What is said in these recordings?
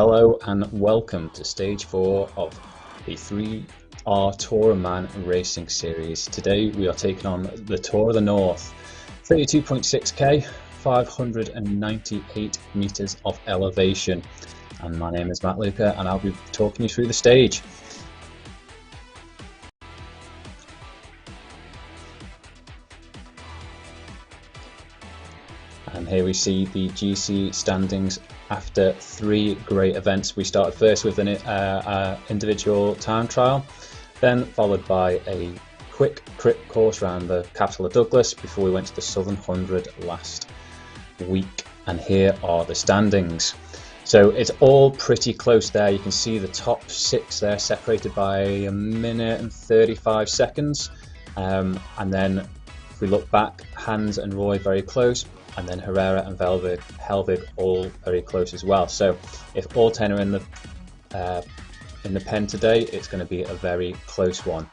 Hello and welcome to stage 4 of the 3R Tour of Mann racing series. Today we are taking on the Tour of the North, 32.6k, 598 meters of elevation. And my name is Matt Luca and I'll be talking you through the stage. And here we see the GC standings after 3 great events. We started first with an individual time trial, then followed by a quick crit course around the capital of Douglas before we went to the Southern 100 last week. And here are the standings. So it's all pretty close there. You can see the top 6 there separated by a minute and 35 seconds. And then if we look back, Hans and Roy very close, and then Herrera and Helvig all very close as well. So if all 10 are in the pen today, it's going to be a very close one,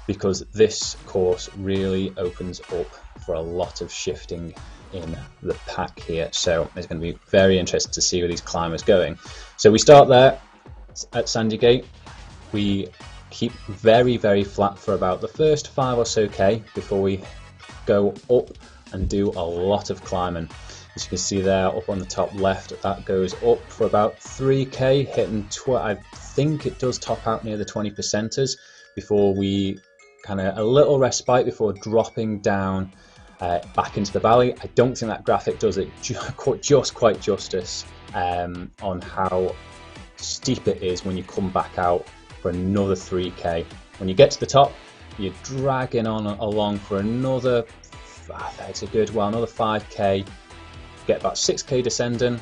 because this course really opens up for a lot of shifting in the pack here. So it's going to be very interesting to see where these climbers going. So we start there at Sandygate. We keep very flat for about the first 5 or so k before we go up and do a lot of climbing. As you can see there up on the top left, that goes up for about 3k, hitting I think it does top out near the 20%ers before we kind of a little respite before dropping down back into the valley. I don't think that graphic does it just quite justice on how steep it is when you come back out for another 3k. When you get to the top, you're dragging on along for another another 5k, get about 6k descending, and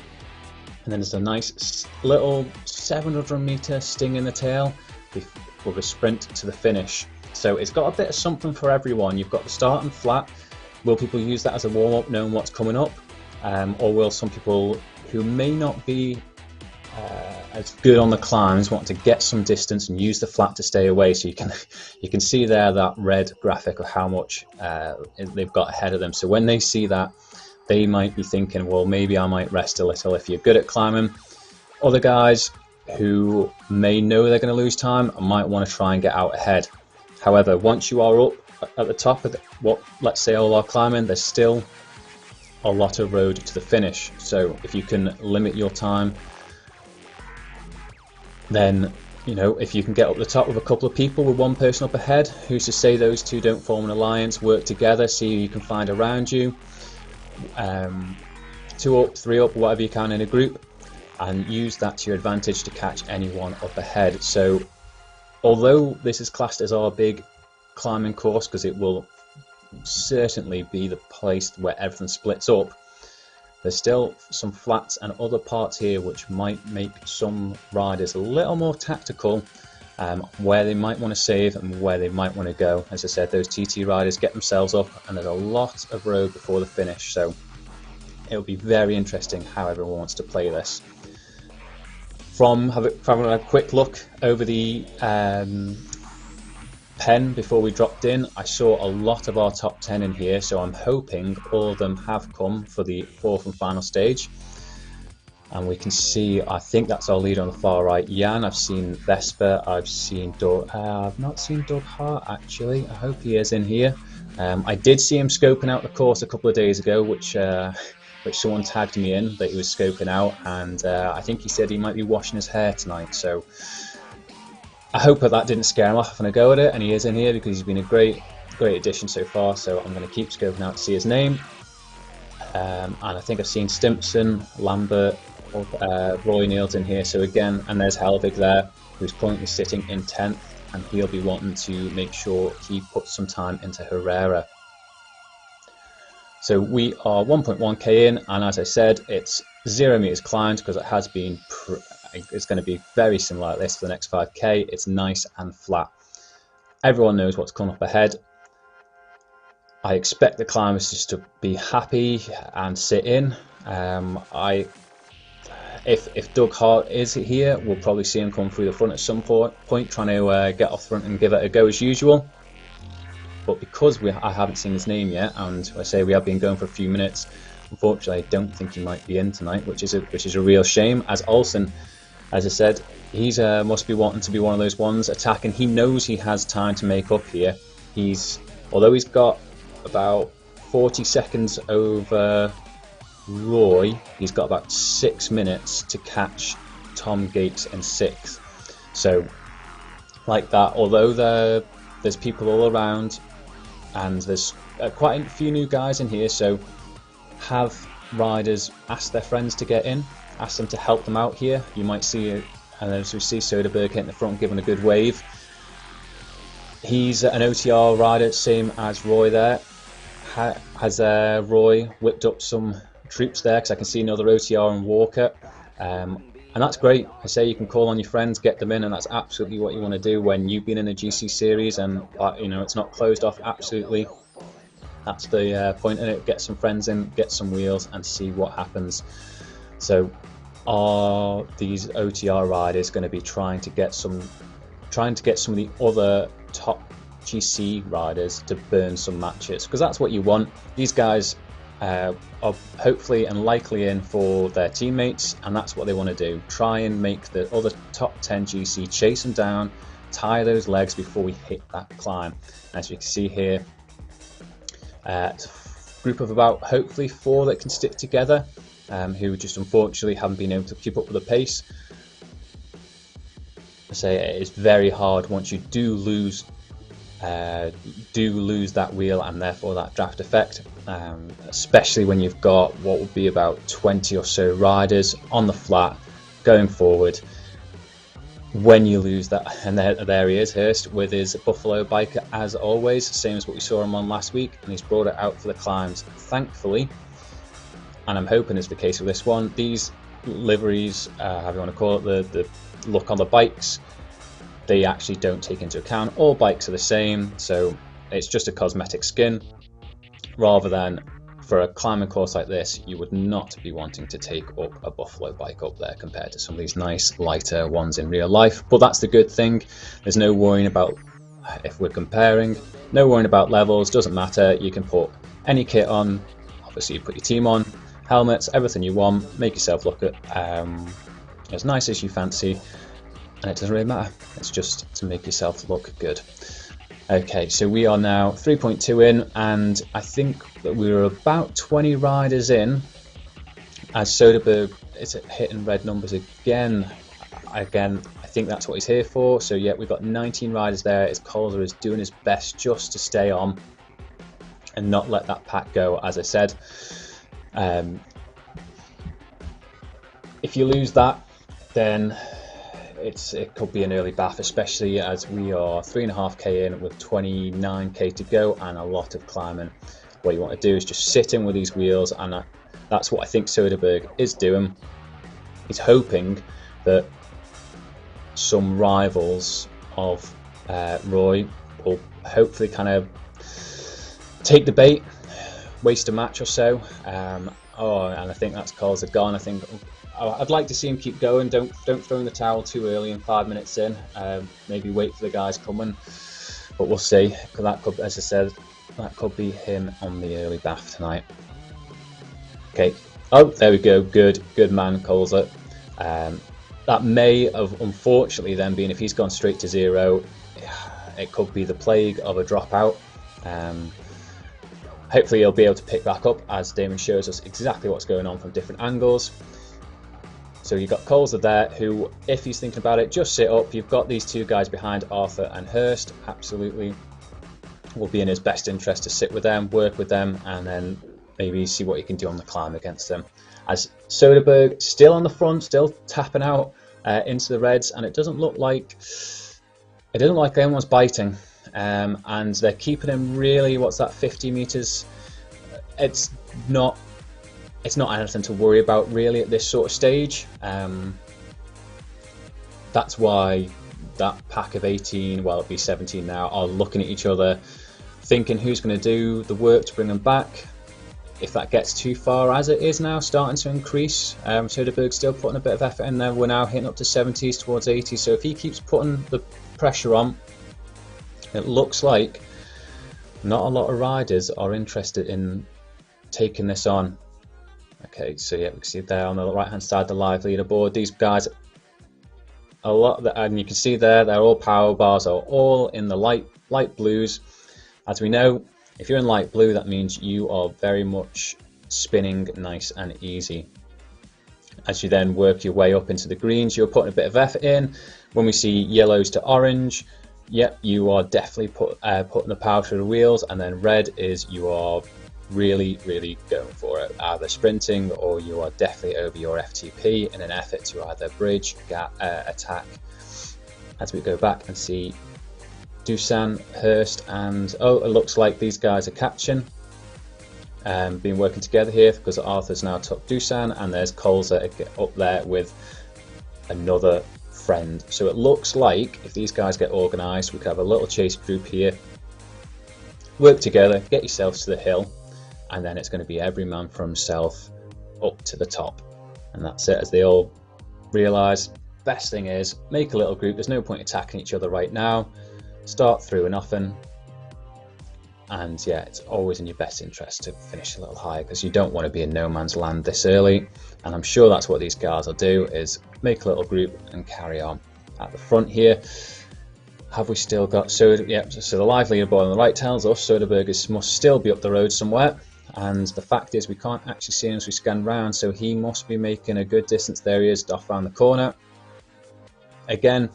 then there's a nice little 700 meter sting in the tail with a sprint to the finish. So it's got a bit of something for everyone. You've got the start and flat. Will people use that as a warm-up, knowing what's coming up, or will some people who may not be as good on the climbs want to get some distance and use the flat to stay away? So you can see there that red graphic of how much they've got ahead of them. So when they see that, they might be thinking, well, maybe I might rest a little if you're good at climbing. Other guys who may know they're going to lose time might want to try and get out ahead. However, once you are up at the top of let's say all our climbing, there's still a lot of road to the finish. So if you can limit your time, then, you know, if you can get up the top with a couple of people with one person up ahead, who's to say those two don't form an alliance, work together, see who you can find around you, 2 up, 3 up, whatever you can in a group, and use that to your advantage to catch anyone up ahead. So although this is classed as our big climbing course, because it will certainly be the place where everything splits up, there's still some flats and other parts here which might make some riders a little more tactical, where they might want to save and where they might want to go. As I said, those TT riders get themselves up and there's a lot of road before the finish, so it'll be very interesting how everyone wants to play this. From having a quick look over the pen before we dropped in, I saw a lot of our top 10 in here, so I'm hoping all of them have come for the 4th and final stage. And we can see, I think that's our leader on the far right, Jan. I've seen Vesper, I've seen I've not seen Doug Hart actually. I hope he is in here. I did see him scoping out the course a couple of days ago, which someone tagged me in that he was scoping out, and I think he said he might be washing his hair tonight. So I hope that didn't scare him off having a go at it, and he is in here because he's been a great addition so far. So I'm going to keep scoping out to see his name. And I think I've seen Stimpson, Lambert, Roy Neal's in here. So again, and there's Helvig there, who's currently sitting in 10th, and he'll be wanting to make sure he puts some time into Herrera. So we are 1.1k in, and as I said, it's 0 meters climbed because it has been. It's going to be very similar like this for the next 5k. It's nice and flat. Everyone knows what's coming up ahead. I expect the climbers just to be happy and sit in. If Doug Hart is here, we'll probably see him come through the front at some point, trying to get off front and give it a go as usual. But because I haven't seen his name yet, and I say we have been going for a few minutes, unfortunately I don't think he might be in tonight, which is a real shame, as Olsen As I said, he's must be wanting to be one of those ones attacking. He knows he has time to make up here. Although he's got about 40 seconds over Roy, he's got about 6 minutes to catch Tom Gates in 6th. So, like that, although there's people all around, and there's quite a few new guys in here, so have riders ask their friends to get in, ask them to help them out here. You might see it, and as we see Soderbergh hitting the front, giving a good wave. He's an OTR rider, same as Roy there. Has Roy whipped up some troops there, because I can see another OTR and Walker, and that's great. I say you can call on your friends, get them in, and that's absolutely what you want to do when you've been in a GC series and it's not closed off. Absolutely, that's the point in it. Get some friends in, get some wheels, and see what happens. So, are these OTR riders going to be trying to get some of the other top GC riders to burn some matches? Because that's what you want. These guys are hopefully and likely in for their teammates, and that's what they want to do. Try and make the other top 10 GC chase them down, tire those legs before we hit that climb. As you can see here, it's a group of about hopefully 4 that can stick together, who just unfortunately haven't been able to keep up with the pace. I say it is very hard once you do lose that wheel and therefore that draft effect, especially when you've got what would be about 20 or so riders on the flat going forward. When you lose that, and there he is, Hurst, with his Buffalo bike as always, same as what we saw him on last week, and he's brought it out for the climbs, thankfully. And I'm hoping it's the case with this one. These liveries, however you want to call it, the look on the bikes, they actually don't take into account all bikes are the same, so it's just a cosmetic skin, rather than for a climbing course like this you would not be wanting to take up a Buffalo bike up there compared to some of these nice lighter ones in real life. But that's the good thing, there's no worrying about, if we're comparing, no worrying about levels, doesn't matter. You can put any kit on, obviously you put your team on, helmets, everything you want, make yourself look as nice as you fancy, and it doesn't really matter, it's just to make yourself look good. Okay, so we are now 3.2 in, and I think that we were about 20 riders in, as Soderbergh is hitting red numbers again. I think that's what he's here for. So yeah, we've got 19 riders there, as Colzer is doing his best just to stay on and not let that pack go, as I said. If you lose that, then it could be an early bath, especially as we are 3.5k in with 29k to go and a lot of climbing. What you want to do is just sit in with these wheels, and that's what I think Soderbergh is doing. He's hoping that some rivals of Roy will hopefully kind of take the bait, waste a match or so. And I think that's calls are gone. I think I'd like to see him keep going. Don't throw in the towel too early and 5 minutes in. Maybe wait for the guys coming, but we'll see. That could, as I said, that could be him on the early bath tonight. Okay. Oh, there we go. Good man, calls it. That may have unfortunately then been, if he's gone straight to 0, it could be the plague of a dropout. Hopefully he'll be able to pick back up as Damon shows us exactly what's going on from different angles. So you've got Colzer there, who, if he's thinking about it, just sit up. You've got these 2 guys behind, Arthur and Hurst. Absolutely will be in his best interest to sit with them, work with them, and then maybe see what he can do on the climb against them. As Soderbergh still on the front, still tapping out into the reds, and it doesn't look like anyone's biting. And they're keeping him really, what's that, 50 meters? It's not anything to worry about really at this sort of stage. That's why that pack of 18, well, it'll be 17 now, are looking at each other, thinking who's going to do the work to bring them back. If that gets too far, as it is now starting to increase, Soderbergh's still putting a bit of effort in there. We're now hitting up to 70s towards 80s, so if he keeps putting the pressure on, it looks like not a lot of riders are interested in taking this on. Okay, so yeah, we can see there on the right hand side the live leaderboard. These guys a lot, and you can see there they're all power bars are all in the light blues. As we know, if you're in light blue, that means you are very much spinning nice and easy. As you then work your way up into the greens, you're putting a bit of effort in. When we see yellows to orange, yep, you are definitely putting the power through the wheels. And then red is you are really going for it, either sprinting or you are definitely over your FTP in an effort to either bridge, attack. As we go back and see Dusan, Hurst, and it looks like these guys are catching. Been working together here because Arthur's now took Dusan, and there's Colza up there with another friend. So it looks like if these guys get organised, we could have a little chase group here, work together, get yourselves to the hill, and then it's going to be every man for himself up to the top. And that's it, as they all realise, best thing is make a little group. There's no point attacking each other right now. Start through and often. And yeah, it's always in your best interest to finish a little higher because you don't want to be in no man's land this early. And I'm sure that's what these guys will do, is make a little group and carry on. At the front here, have we still got Soda? Yep, so the live leaderboard on the right tells us Soderbergh must still be up the road somewhere. And the fact is we can't actually see him as we scan round, so he must be making a good distance. There he is, off around the corner. Again,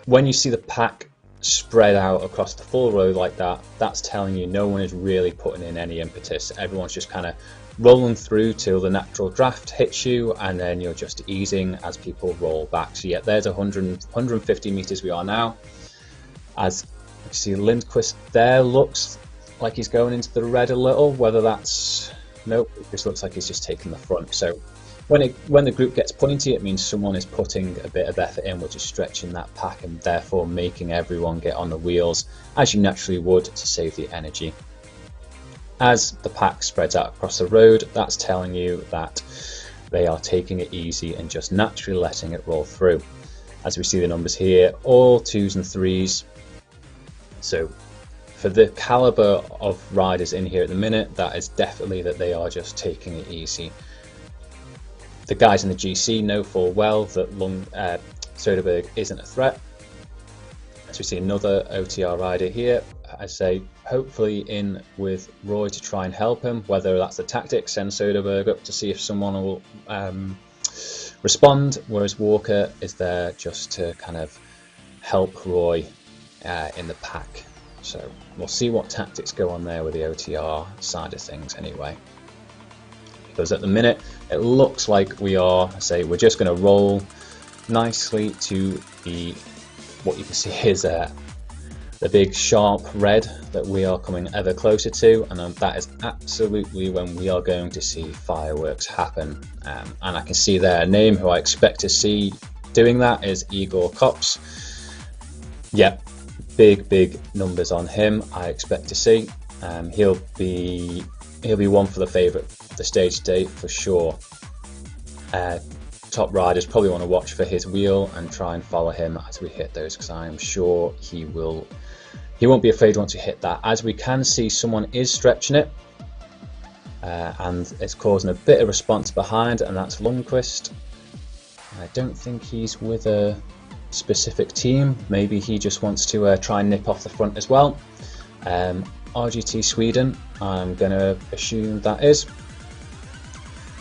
when you see the pack spread out across the full road like that, that's telling you no one is really putting in any impetus. Everyone's just kind of rolling through till the natural draft hits you, and then you're just easing as people roll back. So yeah, there's 150 meters we are now. As you see Lindquist there, looks like he's going into the red a little. Whether that's, nope, it just looks like he's just taking the front. So when the group gets pointy, it means someone is putting a bit of effort in, which is stretching that pack and therefore making everyone get on the wheels as you naturally would to save the energy. As the pack spreads out across the road, that's telling you that they are taking it easy and just naturally letting it roll through. As we see the numbers here, all 2s and 3s. So for the caliber of riders in here at the minute, that is definitely that they are just taking it easy. The guys in the GC know full well that Soderbergh isn't a threat. As we see another OTR rider here, I say hopefully in with Roy to try and help him, whether that's the tactic, send Soderbergh up to see if someone will respond, whereas Walker is there just to kind of help Roy in the pack. So we'll see what tactics go on there with the OTR side of things anyway. Because at the minute it looks like we are, we're just going to roll nicely to the, what you can see is the big sharp red that we are coming ever closer to, and that is absolutely when we are going to see fireworks happen. And I can see there a name who I expect to see doing that is Igor Kops. Yep, big numbers on him I expect to see. He'll be one for the stage date for sure. Top riders probably want to watch for his wheel and try and follow him as we hit those, because I am sure he won't be afraid once we hit that. As we can see, someone is stretching it, and it's causing a bit of response behind, and that's Lundqvist. I don't think he's with a specific team. Maybe he just wants to try and nip off the front as well. RGT Sweden, I'm going to assume that is.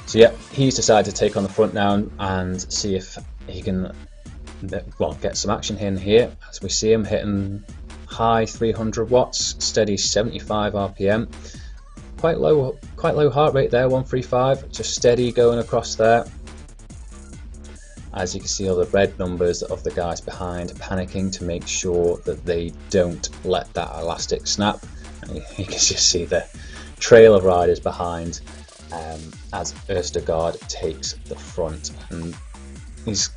So yeah, he's decided to take on the front now and see if he can get some action in here, as we see him hitting high 300 watts, steady 75 RPM, quite low heart rate there, 135, just steady going across there. As you can see, all the red numbers of the guys behind panicking to make sure that they don't let that elastic snap. And you can just see the trail of riders behind as Østergaard takes the front, and he's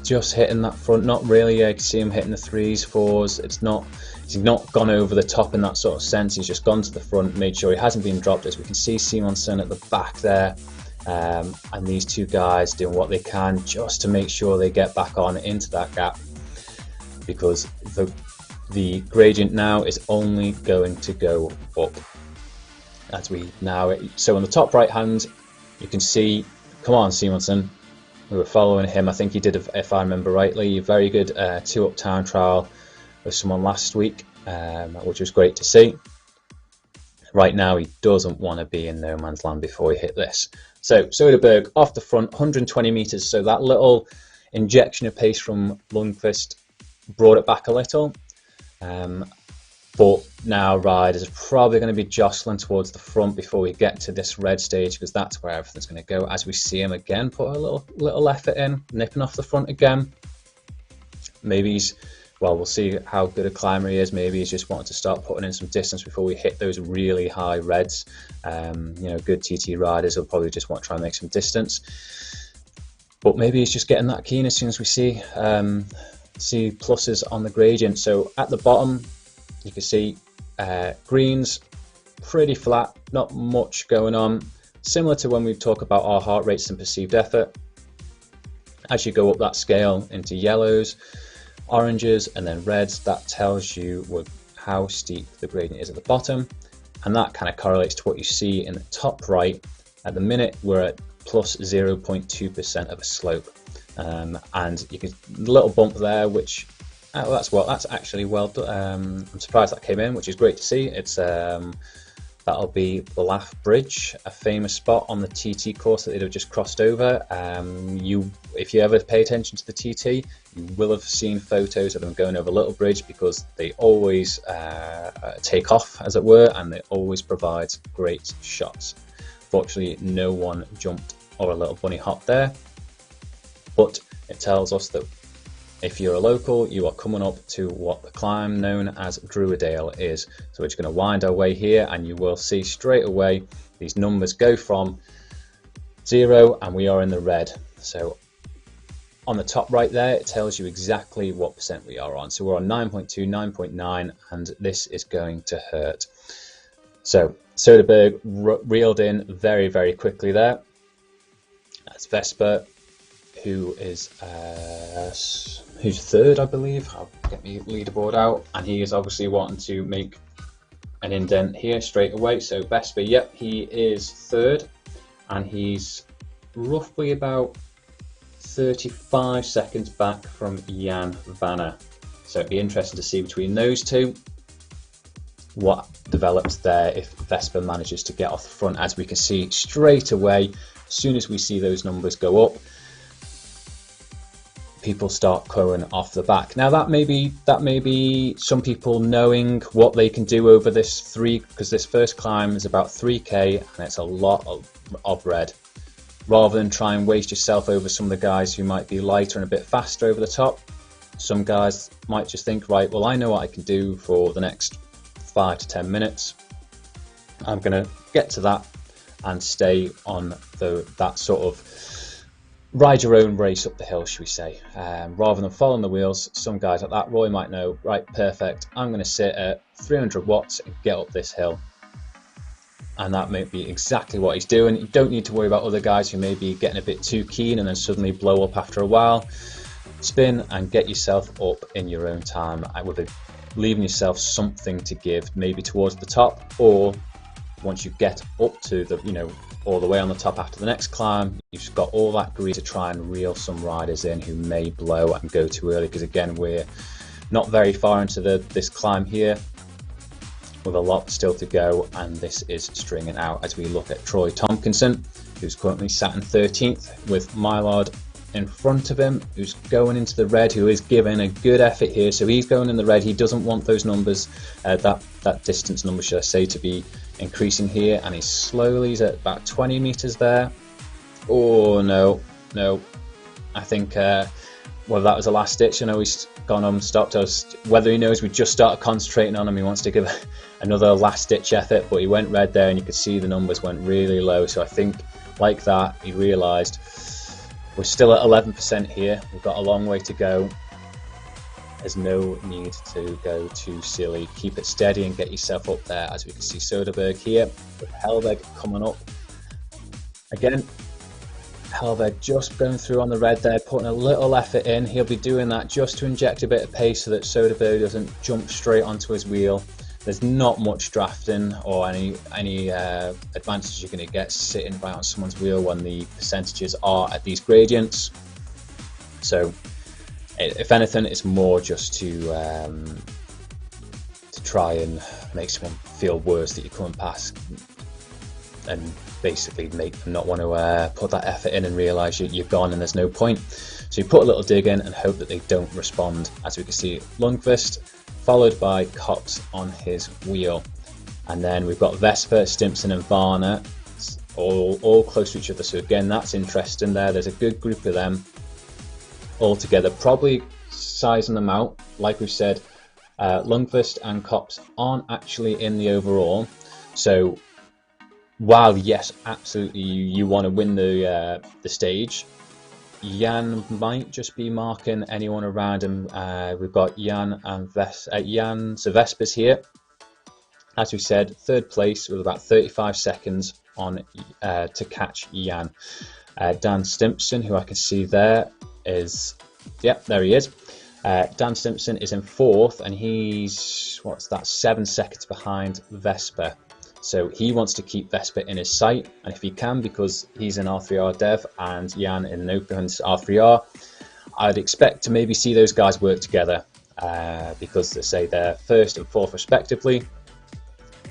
just hitting that front, not really. I can see him hitting the 3s, 4s. He's not gone over the top in that sort of sense. He's just gone to the front, made sure he hasn't been dropped. As we can see Simonsen at the back there, and these two guys doing what they can just to make sure they get back on into that gap, because the gradient now is only going to go up. So on the top right hand, you can see, come on Simonsen, We were following him. I think he did, if I remember rightly, a very good 2-up time trial with someone last week, which was great to see. Right now, he doesn't want to be in no man's land before he hit this. So Soderberg off the front, 120 meters. So that little injection of pace from Lundqvist brought it back a little. But now riders are probably going to be jostling towards the front before we get to this red stage, because that's where everything's going to go. As we see him again put a little effort in, nipping off the front again. Maybe he's, well, we'll see how good a climber he is. Maybe he's just wanting to start putting in some distance before we hit those really high reds. You know, good TT riders will probably just want to try and make some distance. But maybe he's just getting that keen as soon as we see pluses on the gradient. So at the bottom, you can see greens pretty flat, not much going on. Similar to when we talk about our heart rates and perceived effort. As you go up that scale into yellows, oranges, and then reds, that tells you how steep the gradient is at the bottom, and that kind of correlates to what you see in the top right. At the minute, we're at plus 0.2% of a slope, and you can little bump there, which that's actually well done. I'm surprised that came in, which is great to see. It's that'll be the Laugh Bridge, a famous spot on the TT course that they'd have just crossed over. If you ever pay attention to the TT, you will have seen photos of them going over Little Bridge, because they always take off, as it were, and they always provide great shots. Fortunately, no one jumped or a little bunny hop there, but it tells us that if you're a local, you are coming up to what the climb known as Druidale is. So we're just going to wind our way here, and you will see straight away these numbers go from 0, and we are in the red. So on the top right there, it tells you exactly what percent we are on. So we're on 9.2, 9.9, and this is going to hurt. So Soderberg reeled in very, very quickly there. That's Vesper, who's third, I believe. I'll get my leaderboard out, and he is obviously wanting to make an indent here straight away. So Vesper, yep, he is third, and he's roughly about 35 seconds back from Jan Vanner. So it'd be interesting to see between those two what develops there if Vesper manages to get off the front. As we can see straight away, as soon as we see those numbers go up, people start crowing off the back. Now that may be some people knowing what they can do over this because this first climb is about 3k, and it's a lot of red. Rather than try and waste yourself over some of the guys who might be lighter and a bit faster over the top, some guys might just think, right, well, I know what I can do for the next 5 to 10 minutes. I'm going to get to that and stay on that sort of ride your own race up the hill, should we say, rather than following the wheels. Some guys like that, Roy, might know, right, perfect, I'm going to sit at 300 watts and get up this hill. And that may be exactly what he's doing. You don't need to worry about other guys who may be getting a bit too keen and then suddenly blow up after a while. Spin and get yourself up in your own time, with leaving yourself something to give, maybe towards the top, or once you get up to the, all the way on the top after the next climb, you've got all that grease to try and reel some riders in who may blow and go too early, because again, we're not very far into this climb here, with a lot still to go, and this is stringing out as we look at Troy Tompkinson, who's currently sat in 13th with Mylard in front of him, who's going into the red, who is giving a good effort here. So he's going in the red. He doesn't want those numbers, that distance number, should I say, to be increasing here, and he's at about 20 meters there. Oh no, I think well, that was a last ditch. I know he's gone on, stopped us. Whether he knows we just started concentrating on him, he wants to give another last ditch effort, but he went red there, and you could see the numbers went really low. So I think like that, he realised we're still at 11% here. We've got a long way to go. There's no need to go too silly. Keep it steady and get yourself up there. As we can see Soderberg here with Helberg coming up. Again, Helberg just going through on the red there, putting a little effort in. He'll be doing that just to inject a bit of pace so that Soderberg doesn't jump straight onto his wheel. there's not much drafting or any advantage you're going to get sitting right on someone's wheel when the percentages are at these gradients. So if anything, it's more just to try and make someone feel worse that you're coming past, and basically make them not want to put that effort in and realise you've gone and there's no point. So you put a little dig in and hope that they don't respond. As we can see, Lundqvist followed by Cox on his wheel, and then we've got Vesper, Stimpson and Varner all close to each other. So again, that's interesting there. There's a good group of them all together, probably sizing them out. Like we've said, Lundqvist and Cox aren't actually in the overall, so while yes, absolutely you want to win the stage, Jan might just be marking anyone around him. We've got Jan and Vespers here. As we said, third place with about 35 seconds on to catch Jan. Dan Stimpson, who I can see there, is, yep, there he is. Dan Stimpson is in fourth, and he's, 7 seconds behind Vesper. So he wants to keep Vesper in his sight, and if he can, because he's in R3R Dev and Jan in Nopen's R3R, I'd expect to maybe see those guys work together, because they say they're first and fourth respectively.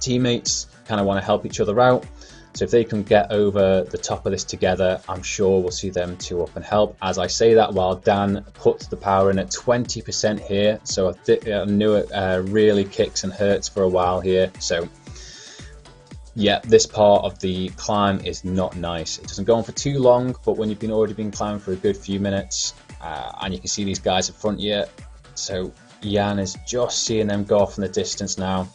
Teammates kind of want to help each other out, so if they can get over the top of this together, I'm sure we'll see them two up and help. As I say that, while Dan puts the power in at 20% here, so I knew it really kicks and hurts for a while here. So yeah, this part of the climb is not nice. It doesn't go on for too long, but when you've already been climbing for a good few minutes, and you can see these guys in front of you, so Jan is just seeing them go off in the distance now.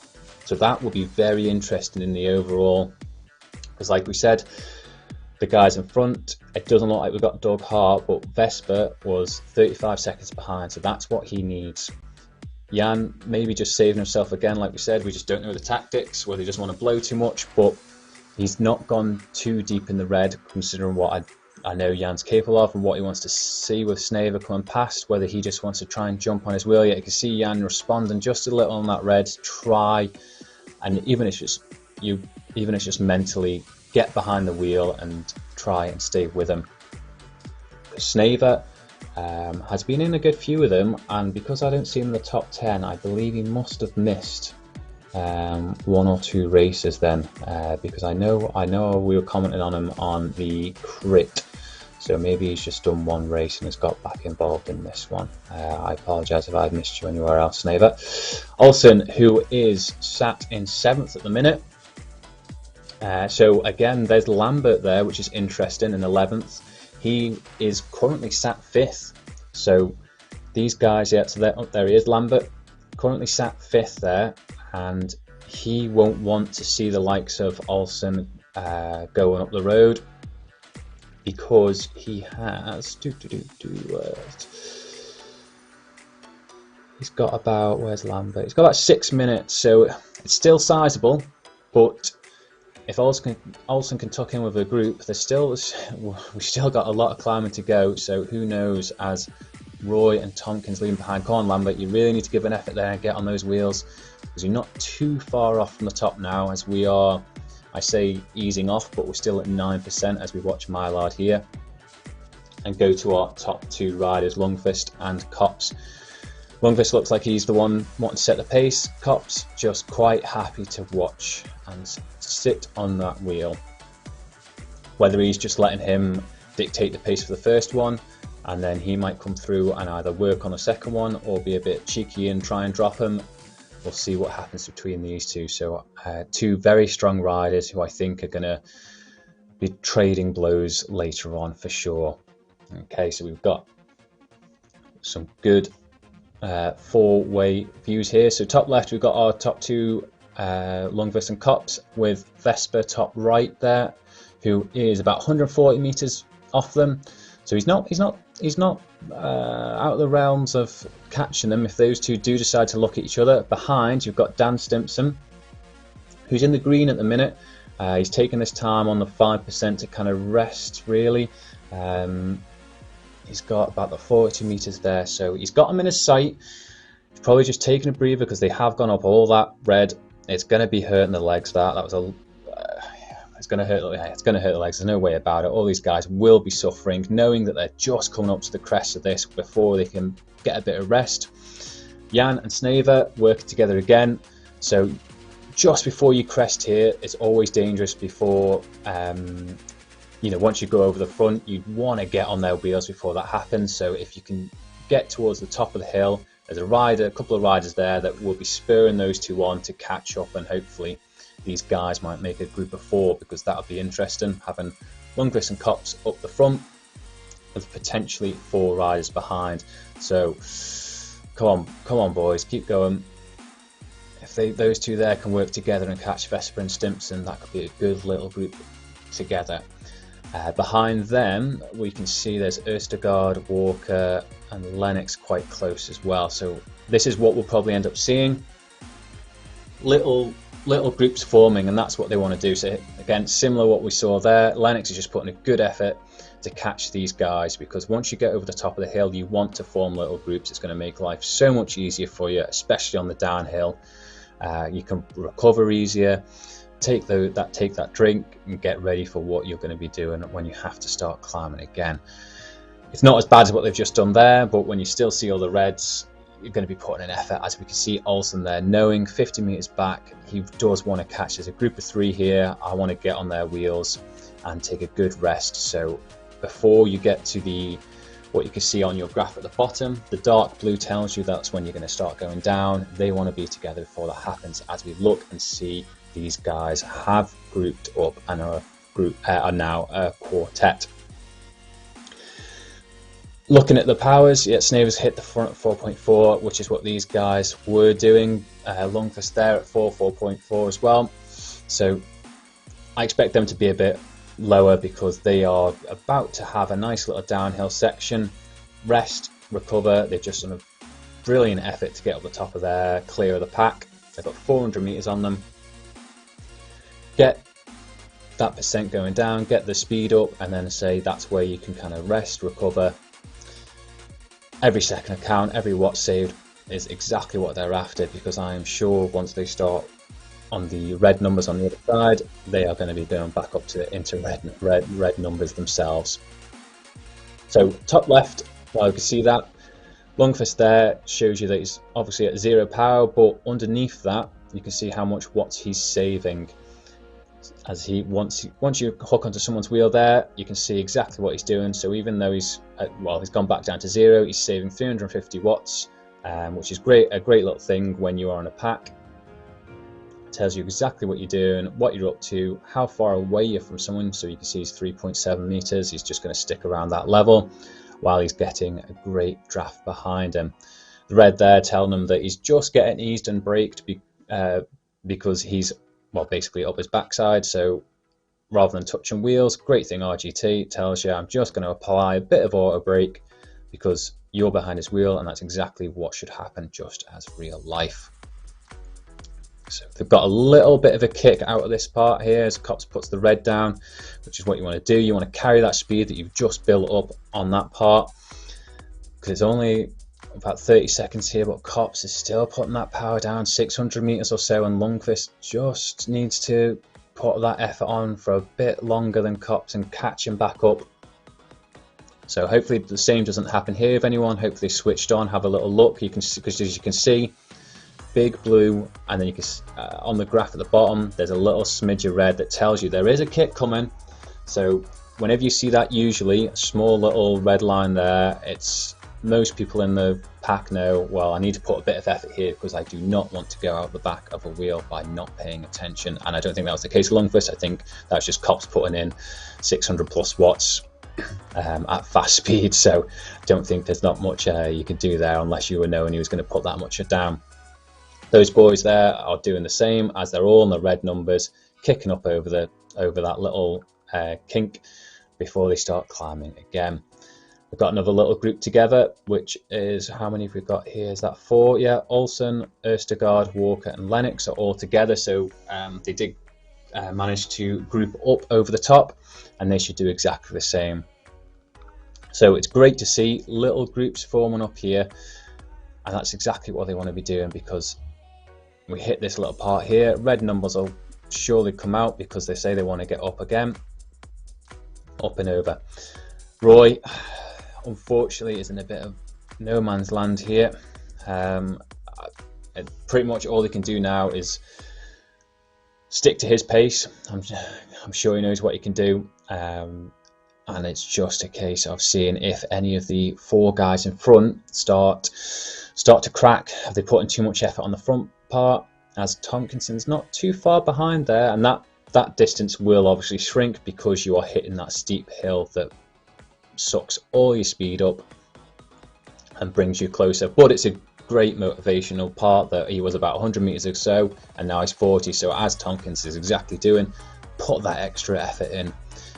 So that will be very interesting in the overall, because like we said, the guys in front, it doesn't look like we've got Doug Hart, but Vesper was 35 seconds behind, so that's what he needs. Jan maybe just saving himself again, like we said, we just don't know the tactics, whether he doesn't want to blow too much, but he's not gone too deep in the red, considering what I know Jan's capable of and what he wants to see with Snaver coming past, whether he just wants to try and jump on his wheel. Yet you can see Jan responding just a little on that red, try, and even if it's just mentally get behind the wheel and try and stay with him. Snaver has been in a good few of them, and because I don't see him in the top 10, I believe he must have missed one or two races then, because I know we were commenting on him on the crit, so maybe he's just done one race and has got back involved in this one. I apologise if I've missed you anywhere else, Snaver. Olsen, who is sat in 7th at the minute. So again, there's Lambert there, which is interesting, in 11th. He is currently sat 5th. So these guys, yeah, so there he is, Lambert, currently sat 5th there, and he won't want to see the likes of Olsen going up the road, because he has he's got about, where's Lambert? He's got about 6 minutes, so it's still sizable, but if Olsen can tuck in with a group, we still got a lot of climbing to go. So who knows, as Roy and Tompkins leaving behind. Come on, Lambert, you really need to give an effort there and get on those wheels, because you're not too far off from the top now, as we are, I say, easing off, but we're still at 9% as we watch Mylard here. And go to our top two riders, Lundqvist and Kops. Lundqvist looks like he's the one wanting to set the pace. Kops just quite happy to watch and sit on that wheel. Whether he's just letting him dictate the pace for the first one, and then he might come through and either work on the second one or be a bit cheeky and try and drop him. We'll see what happens between these two. So two very strong riders who I think are going to be trading blows later on for sure. Okay, so we've got some good four-way views here. So top left, we've got our top two, Lundqvist and Kops, with Vesper top right there, who is about 140 meters off them. So he's not out of the realms of catching them if those two do decide to look at each other. Behind, you've got Dan Stimpson, who's in the green at the minute. He's taken this time on the 5% to kind of rest, really. He's got about the 40 meters there, so he's got him in his sight. He's probably just taking a breather because they have gone up all that red It's going to be hurting the legs. That was a it's going to hurt. It's going to hurt the legs. There's no way about it. All these guys will be suffering, knowing that they're just coming up to the crest of this before they can get a bit of rest. Jan and Snever working together again. So just before you crest here, it's always dangerous. Before once you go over the front, you want to get on their wheels before that happens. So if you can get towards the top of the hill, there's a couple of riders there that will be spurring those two on to catch up, and hopefully these guys might make a group of 4, because that would be interesting, having Lundqvist and Kops up the front with potentially 4 riders behind. So come on boys, keep going. If those two there can work together and catch Vesper and Stimpson, that could be a good little group together. Behind them we can see there's Østergaard, Walker and Lennox quite close as well. So this is what we'll probably end up seeing, little groups forming, and that's what they want to do. So again, similar to what we saw there, Lennox is just putting a good effort to catch these guys, because once you get over the top of the hill, you want to form little groups. It's going to make life so much easier for you, especially on the downhill. You can recover easier, take that drink and get ready for what you're going to be doing when you have to start climbing again. It's not as bad as what they've just done there, but when you still see all the reds, you're going to be putting an effort. As we can see Olsen there, knowing 50 meters back, he does want to catch. There's a group of 3 here. I want to get on their wheels and take a good rest. So before you get to what you can see on your graph at the bottom, the dark blue tells you that's when you're going to start going down. They want to be together before that happens. As we look and see, these guys have grouped up and are now a quartet. Looking at the powers, yeah, Snever's hit the front at 4.4, which is what these guys were doing. Lundqvist there at 4.4 as well. So I expect them to be a bit lower, because they are about to have a nice little downhill section. Rest, recover. They've just done a brilliant effort to get up the top of there, clear of the pack. They've got 400 meters on them. Get that percent going down, get the speed up, and then say that's where you can kind of rest, recover. Every second account, every watt saved is exactly what they're after, because I am sure once they start on the red numbers on the other side, they are going to be going back up into red numbers themselves. So top left, well, you can see that Lundqvist there shows you that he's obviously at 0 power, but underneath that you can see how much watts he's saving. As once you hook onto someone's wheel there, you can see exactly what he's doing. So even though he's gone back down to 0, he's saving 350 watts, which is a great little thing when you are on a pack. It tells you exactly what you're doing, what you're up to, how far away you're from someone. So you can see he's 3.7 meters. He's just going to stick around that level while he's getting a great draft behind him. The red there telling him that he's just getting eased and braked because he's basically up his backside. So rather than touching wheels, great thing RGT tells you, I'm just going to apply a bit of auto brake because you're behind his wheel, and that's exactly what should happen, just as real life. So they've got a little bit of a kick out of this part here as Kops puts the red down, which is what you want to do. You want to carry that speed that you've just built up on that part, because it's only about 30 seconds here, but Kops is still putting that power down 600 meters or so, and Lundqvist just needs to put that effort on for a bit longer than Kops and catch him back up. So hopefully the same doesn't happen here with anyone. Hopefully switched on, have a little look. You can, because as you can see, big blue, and then you can on the graph at the bottom there's a little smidge of red that tells you there is a kick coming. So whenever you see that, usually a small little red line there, it's most people in the pack know, well, I need to put a bit of effort here because I do not want to go out the back of a wheel by not paying attention. And I don't think that was the case with Lundqvist. I think that's just Kops putting in 600 plus watts at fast speed. So I don't think there's not much you can do there unless you were knowing he was going to put that much down. Those boys there are doing the same, as they're all in the red numbers, kicking up over that little kink before they start climbing again. We've got another little group together, which is, how many have we got here? Is that 4? Yeah, Olsen, Østergaard, Walker and Lennox are all together. So they did manage to group up over the top, and they should do exactly the same. So it's great to see little groups forming up here, and that's exactly what they want to be doing, because we hit this little part here. Red numbers will surely come out because they say they want to get up again. Up and over. Roy, unfortunately, is in a bit of no man's land here. Pretty much all he can do now is stick to his pace. I'm sure he knows what he can do. And it's just a case of seeing if any of the 4 guys in front start to crack. Have they put in too much effort on the front part? As Tomkinson's not too far behind there, and that distance will obviously shrink because you are hitting that steep hill that sucks all your speed up and brings you closer. But it's a great motivational part that he was about 100 meters or so, and now he's 40. So as Tompkins is exactly doing, put that extra effort in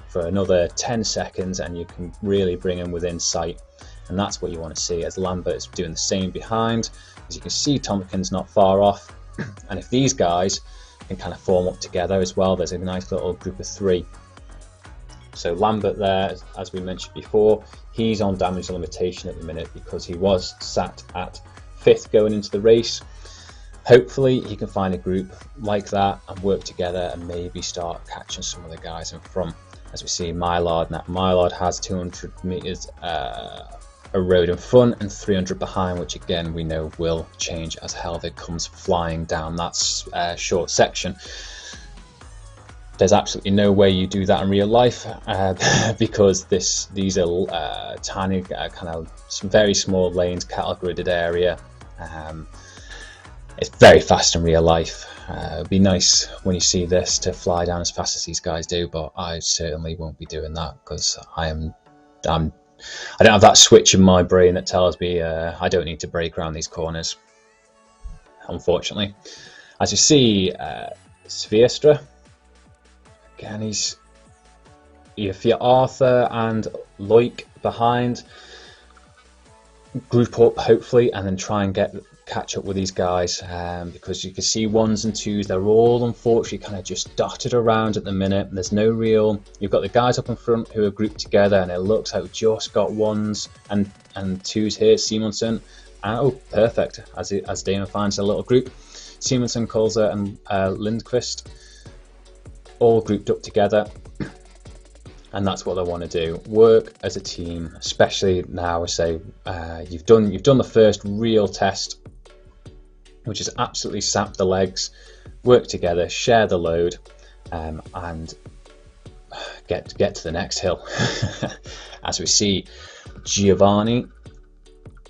for another 10 seconds and you can really bring him within sight. And that's what you want to see, as Lambert is doing the same behind. As you can see, Tompkins not far off. And if these guys can kind of form up together as well, there's a nice little group of 3. So Lambert there, as we mentioned before, he's on damage limitation at the minute because he was sat at 5th going into the race. Hopefully he can find a group like that and work together and maybe start catching some of the guys in front. As we see Mylard now, Mylard has 200 meters a road in front and 300 behind, which again we know will change as Helvig comes flying down that short section. There's absolutely no way you do that in real life because these are tiny, kind of some very small lanes, cattle gridded area. It's very fast in real life. It'd be nice when you see this to fly down as fast as these guys do, but I certainly won't be doing that because I don't have that switch in my brain that tells me I don't need to brake around these corners, unfortunately. As you see, Sviestra, again, he's if you're Arthur and Loic behind, group up hopefully and then try and catch up with these guys, because you can see 1s and 2s, they're all unfortunately kind of just dotted around at the minute. There's no real, you've got the guys up in front who are grouped together and it looks like we've just got 1s and 2s here. Simonsen, oh perfect, as Damon finds a little group. Simonsen, Kolzer and Lindqvist all grouped up together, and that's what they want to do, work as a team, especially now. Say you've done the first real test, which is absolutely sap the legs, work together, share the load, and get to the next hill. As we see Giovanni,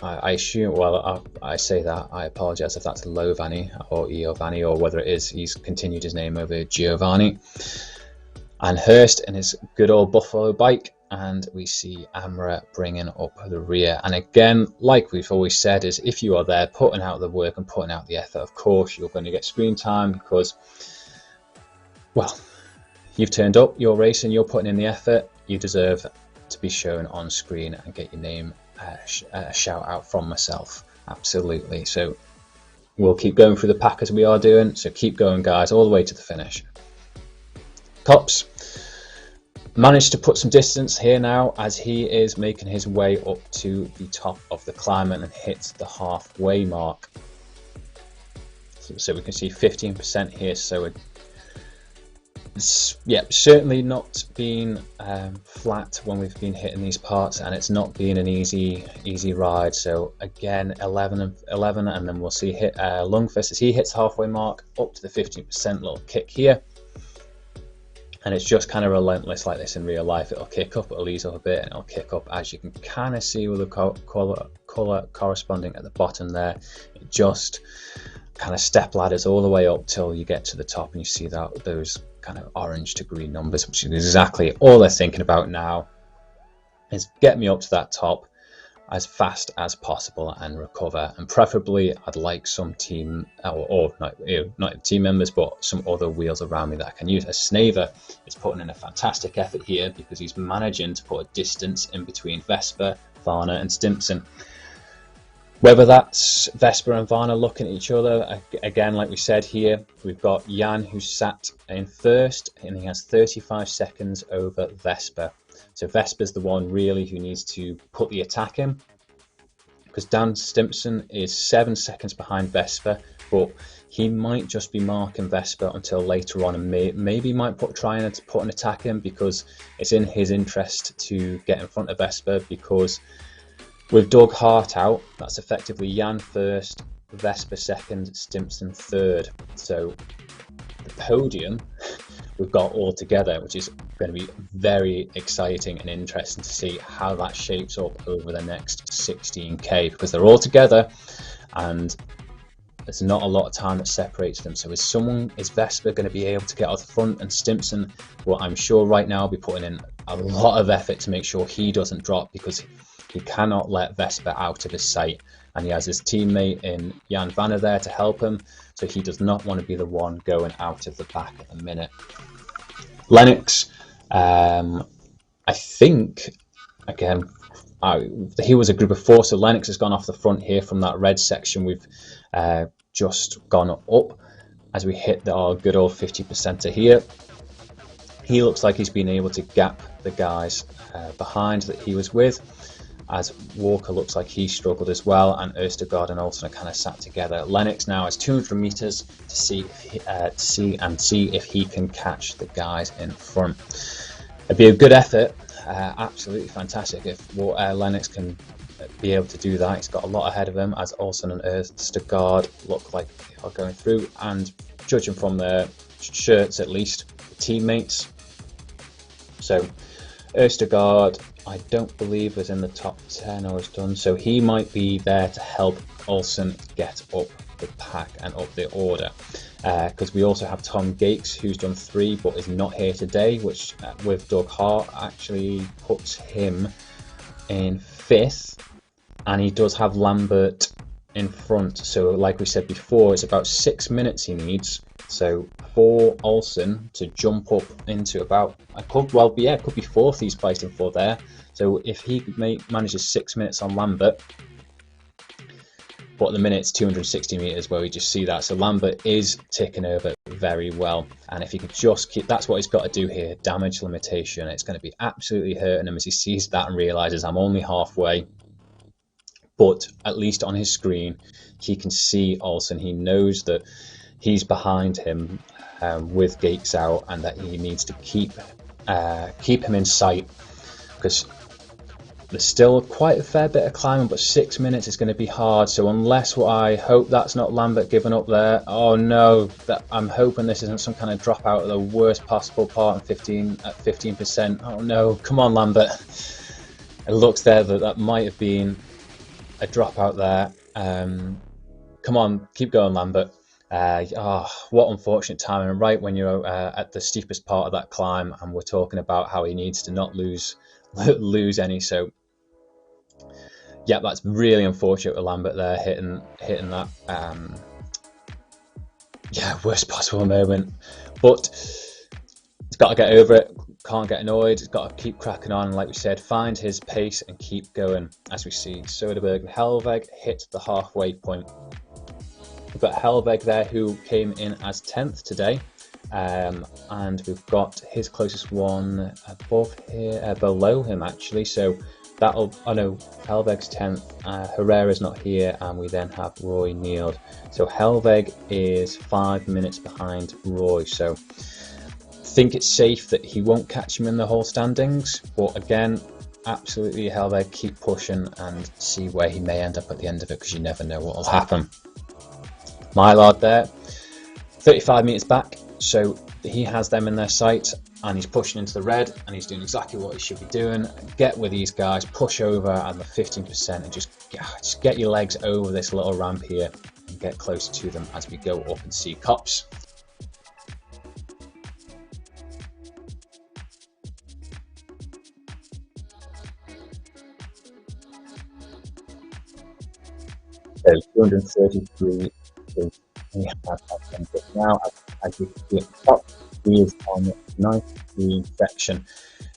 I assume, well, I say that, I apologize if that's Lovani or Iovani or whether it is he's continued his name over Giovanni, and Hurst in his good old Buffalo bike. And we see Amra bringing up the rear. And again, like we've always said, is if you are there putting out the work and putting out the effort, of course you're going to get screen time because, well, you've turned up, you're racing, you're putting in the effort, you deserve to be shown on screen and get your name a shout out from myself. Absolutely. So we'll keep going through the pack as we are doing, so keep going guys, all the way to the finish. Cops managed to put some distance here now as he is making his way up to the top of the climb and hits the halfway mark. So we can see 15% here, so it's, yeah, certainly not been flat when we've been hitting these parts, and it's not been an easy ride. So again, 11 and then we'll see hit Lundqvist as he hits the halfway mark up to the 15% little kick here. And it's just kind of relentless like this in real life. It'll kick up, it'll ease up a bit, and it'll kick up, as you can kind of see with the colour corresponding at the bottom there. It just kind of step ladders all the way up till you get to the top and you see that those kind of orange to green numbers, which is exactly all they're thinking about now, is get me up to that top as fast as possible and recover. And preferably I'd like some team or not team members, but some other wheels around me that I can use. As Snaver is putting in a fantastic effort here because he's managing to put a distance in between Vesper, Varner and Stimpson. Whether that's Vesper and Varner looking at each other, again, like we said here, we've got Jan who's sat in first and he has 35 seconds over Vesper. So Vesper's the one really who needs to put the attack in, because Dan Stimpson is 7 seconds behind Vesper, but he might just be marking Vesper until later on, and maybe might try and put an attack in, because it's in his interest to get in front of Vesper, because with Doug Hart out, that's effectively Jan first, Vesper second, Stimpson third. So the podium we've got all together, which is going to be very exciting and interesting to see how that shapes up over the next 16k, because they're all together and there's not a lot of time that separates them. So is Vesper going to be able to get out the front, and Stimpson, well, I'm sure right now will be putting in a lot of effort to make sure he doesn't drop, because he cannot let Vesper out of his sight, and he has his teammate in Jan Vanner there to help him, so he does not want to be the one going out of the back at the minute. Lennox, I think, again, he was a group of 4, so Lennox has gone off the front here from that red section. We've just gone up as we hit our good old 50%er here. He looks like he's been able to gap the guys behind that he was with, as Walker looks like he struggled as well, and Østergaard and Olsen are kind of sat together. Lennox now has 200 meters to see if he can catch the guys in front. It'd be a good effort, absolutely fantastic if Lennox can be able to do that. He's got a lot ahead of him, as Olsen and Østergaard look like they are going through, and judging from their shirts at least, teammates. So Østergaard, I don't believe, was in the top 10 or was done, so he might be there to help Olsen get up the pack and up the order, because we also have Tom Gates, who's done 3 but is not here today, which with Doug Hart actually puts him in 5th, and he does have Lambert in front. So like we said before, it's about 6 minutes he needs, so for Olsen to jump up into about, it could be 4th he's fighting for there. So if he manages 6 minutes on Lambert, but at the minute it's 260 meters where we just see that, so Lambert is ticking over very well, and if he could just keep, that's what he's got to do here, damage limitation. It's going to be absolutely hurting him as he sees that and realizes I'm only halfway, but at least on his screen he can see Olsen. He knows that he's behind him with Gates out, and that he needs to keep him in sight, because there's still quite a fair bit of climbing, but 6 minutes is going to be hard. So unless, I hope that's not Lambert giving up there. Oh no, I'm hoping this isn't some kind of drop out of the worst possible part at 15%. Oh no, come on Lambert. It looks there that might have been a drop out there. Come on, keep going Lambert. What unfortunate timing, right when you're at the steepest part of that climb, and we're talking about how he needs to not lose any. So yeah, that's really unfortunate with Lambert there hitting that worst possible moment, but he's got to get over it, can't get annoyed, he's got to keep cracking on, and like we said, find his pace and keep going. As we see, Soderberg and Helveg hit the halfway point. We've got Helveg there, who came in as 10th today, and we've got his closest one above here, below him actually, so that'll, Helveg's 10th, Herrera's not here, and we then have Roy Neild. So Helveg is 5 minutes behind Roy, so I think it's safe that he won't catch him in the whole standings, but again, absolutely Helveg, keep pushing and see where he may end up at the end of it, because you never know what will happen. Mylard there, 35 meters back, so he has them in their sights, and he's pushing into the red, and he's doing exactly what he should be doing. Get with these guys, push over at the 15%, and just get your legs over this little ramp here and get closer to them as we go up and see cops. So 233 is now, as you can see at the top, he is on the 93 section.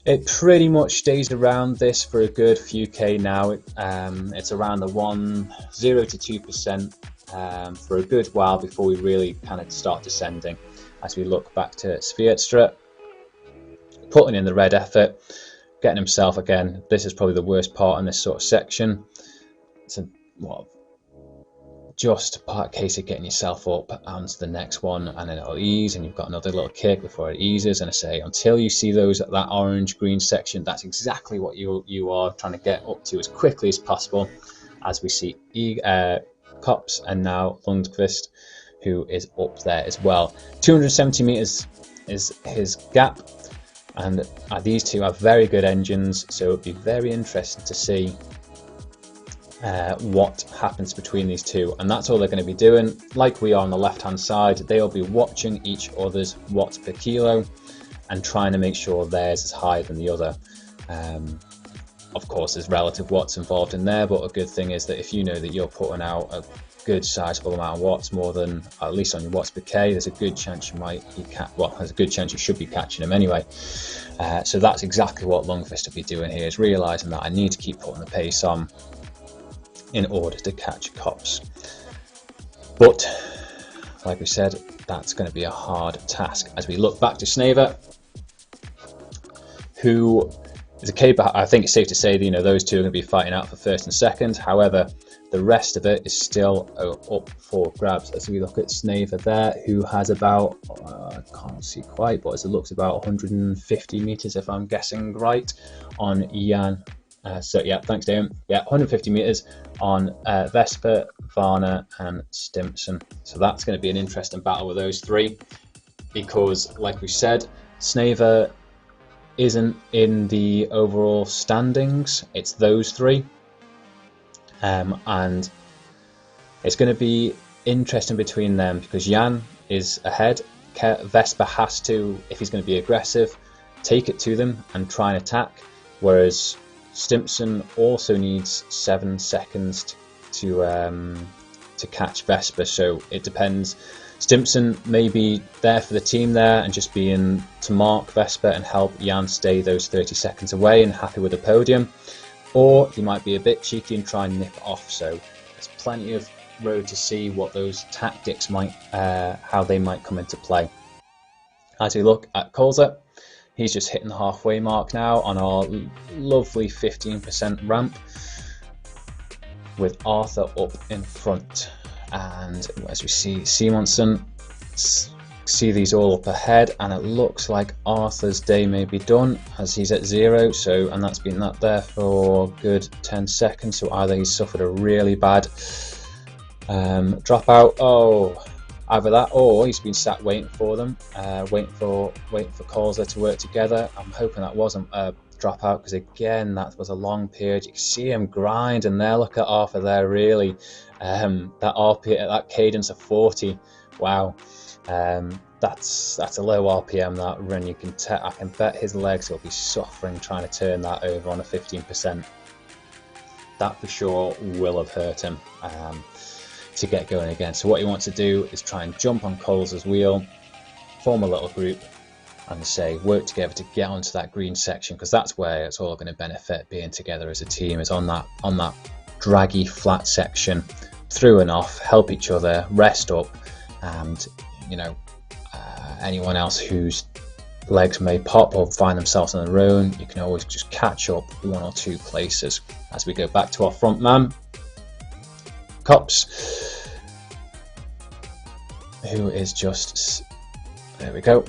It pretty much stays around this for a good few K now. It's around the 0 to 2% for a good while before we really kind of start descending. As we look back to Svierdstra, putting in the red effort, getting himself again. This is probably the worst part in this sort of section. It's a just a case of getting yourself up onto the next one, and then it'll ease, and you've got another little kick before it eases. And I say, until you see that orange green section, that's exactly what you are trying to get up to as quickly as possible. As we see Kops and now Lundqvist, who is up there as well. 270 meters is his gap, and these two are very good engines, so it'll be very interesting to see what happens between these two. And that's all they're going to be doing, like we are on the left hand side. They'll be watching each other's watts per kilo and trying to make sure theirs is higher than the other. Of course, there's relative watts involved in there, but a good thing is that if you know that you're putting out a good sizable amount of watts, more than at least on your watts per k, there's a good chance you might be there's a good chance you should be catching them anyway. So that's exactly what Lundqvist will be doing here, is realizing that I need to keep putting the pace on in order to catch Kops. But like we said, that's going to be a hard task. As we look back to Sneva, who is a K, but I think it's safe to say that those two are going to be fighting out for first and second. However, the rest of it is still up for grabs. As we look at Sneva there, who has about, I can't see quite, but as it looks, about 150 meters, if I'm guessing right, on Jan. So yeah, thanks Dave. Yeah, 150 meters on Vesper, Varner and Stimpson. So that's going to be an interesting battle with those three, because like we said, Sneva isn't in the overall standings, it's those three. And it's going to be interesting between them, because Jan is ahead. Vesper has to, if he's going to be aggressive, take it to them and try and attack, whereas Stimpson also needs 7 seconds to catch Vesper. So it depends. Stimpson may be there for the team there and just being to mark Vesper and help Jan stay those 30 seconds away and happy with the podium, or he might be a bit cheeky and try and nip it off. So there's plenty of road to see what those tactics might, how they might come into play. As we look at Kolza, he's just hitting the halfway mark now on our lovely 15% ramp, with Arthur up in front. And as we see Simonsen, see these all up ahead, and it looks like Arthur's day may be done as he's at 0. So, and that's been that there for a good 10 seconds. So either he's suffered a really bad dropout, either that, or he's been sat waiting for them, waiting for Kolza to work together. I'm hoping that wasn't a dropout, because again, that was a long period. You can see him grind, and there, look at Arthur there, really. That RPM at that cadence of 40, wow. That's a low RPM, that run. I can bet his legs will be suffering trying to turn that over on a 15%. That for sure will have hurt him to get going again. So what he wants to do is try and jump on Kolza's wheel, form a little group, and say work together to get onto that green section, because that's where it's all going to benefit, being together as a team, is on that draggy flat section, through and off, help each other, rest up, and anyone else whose legs may pop or find themselves on their own, you can always just catch up 1 or 2 places. As we go back to our front man, Kops, who is just, there we go.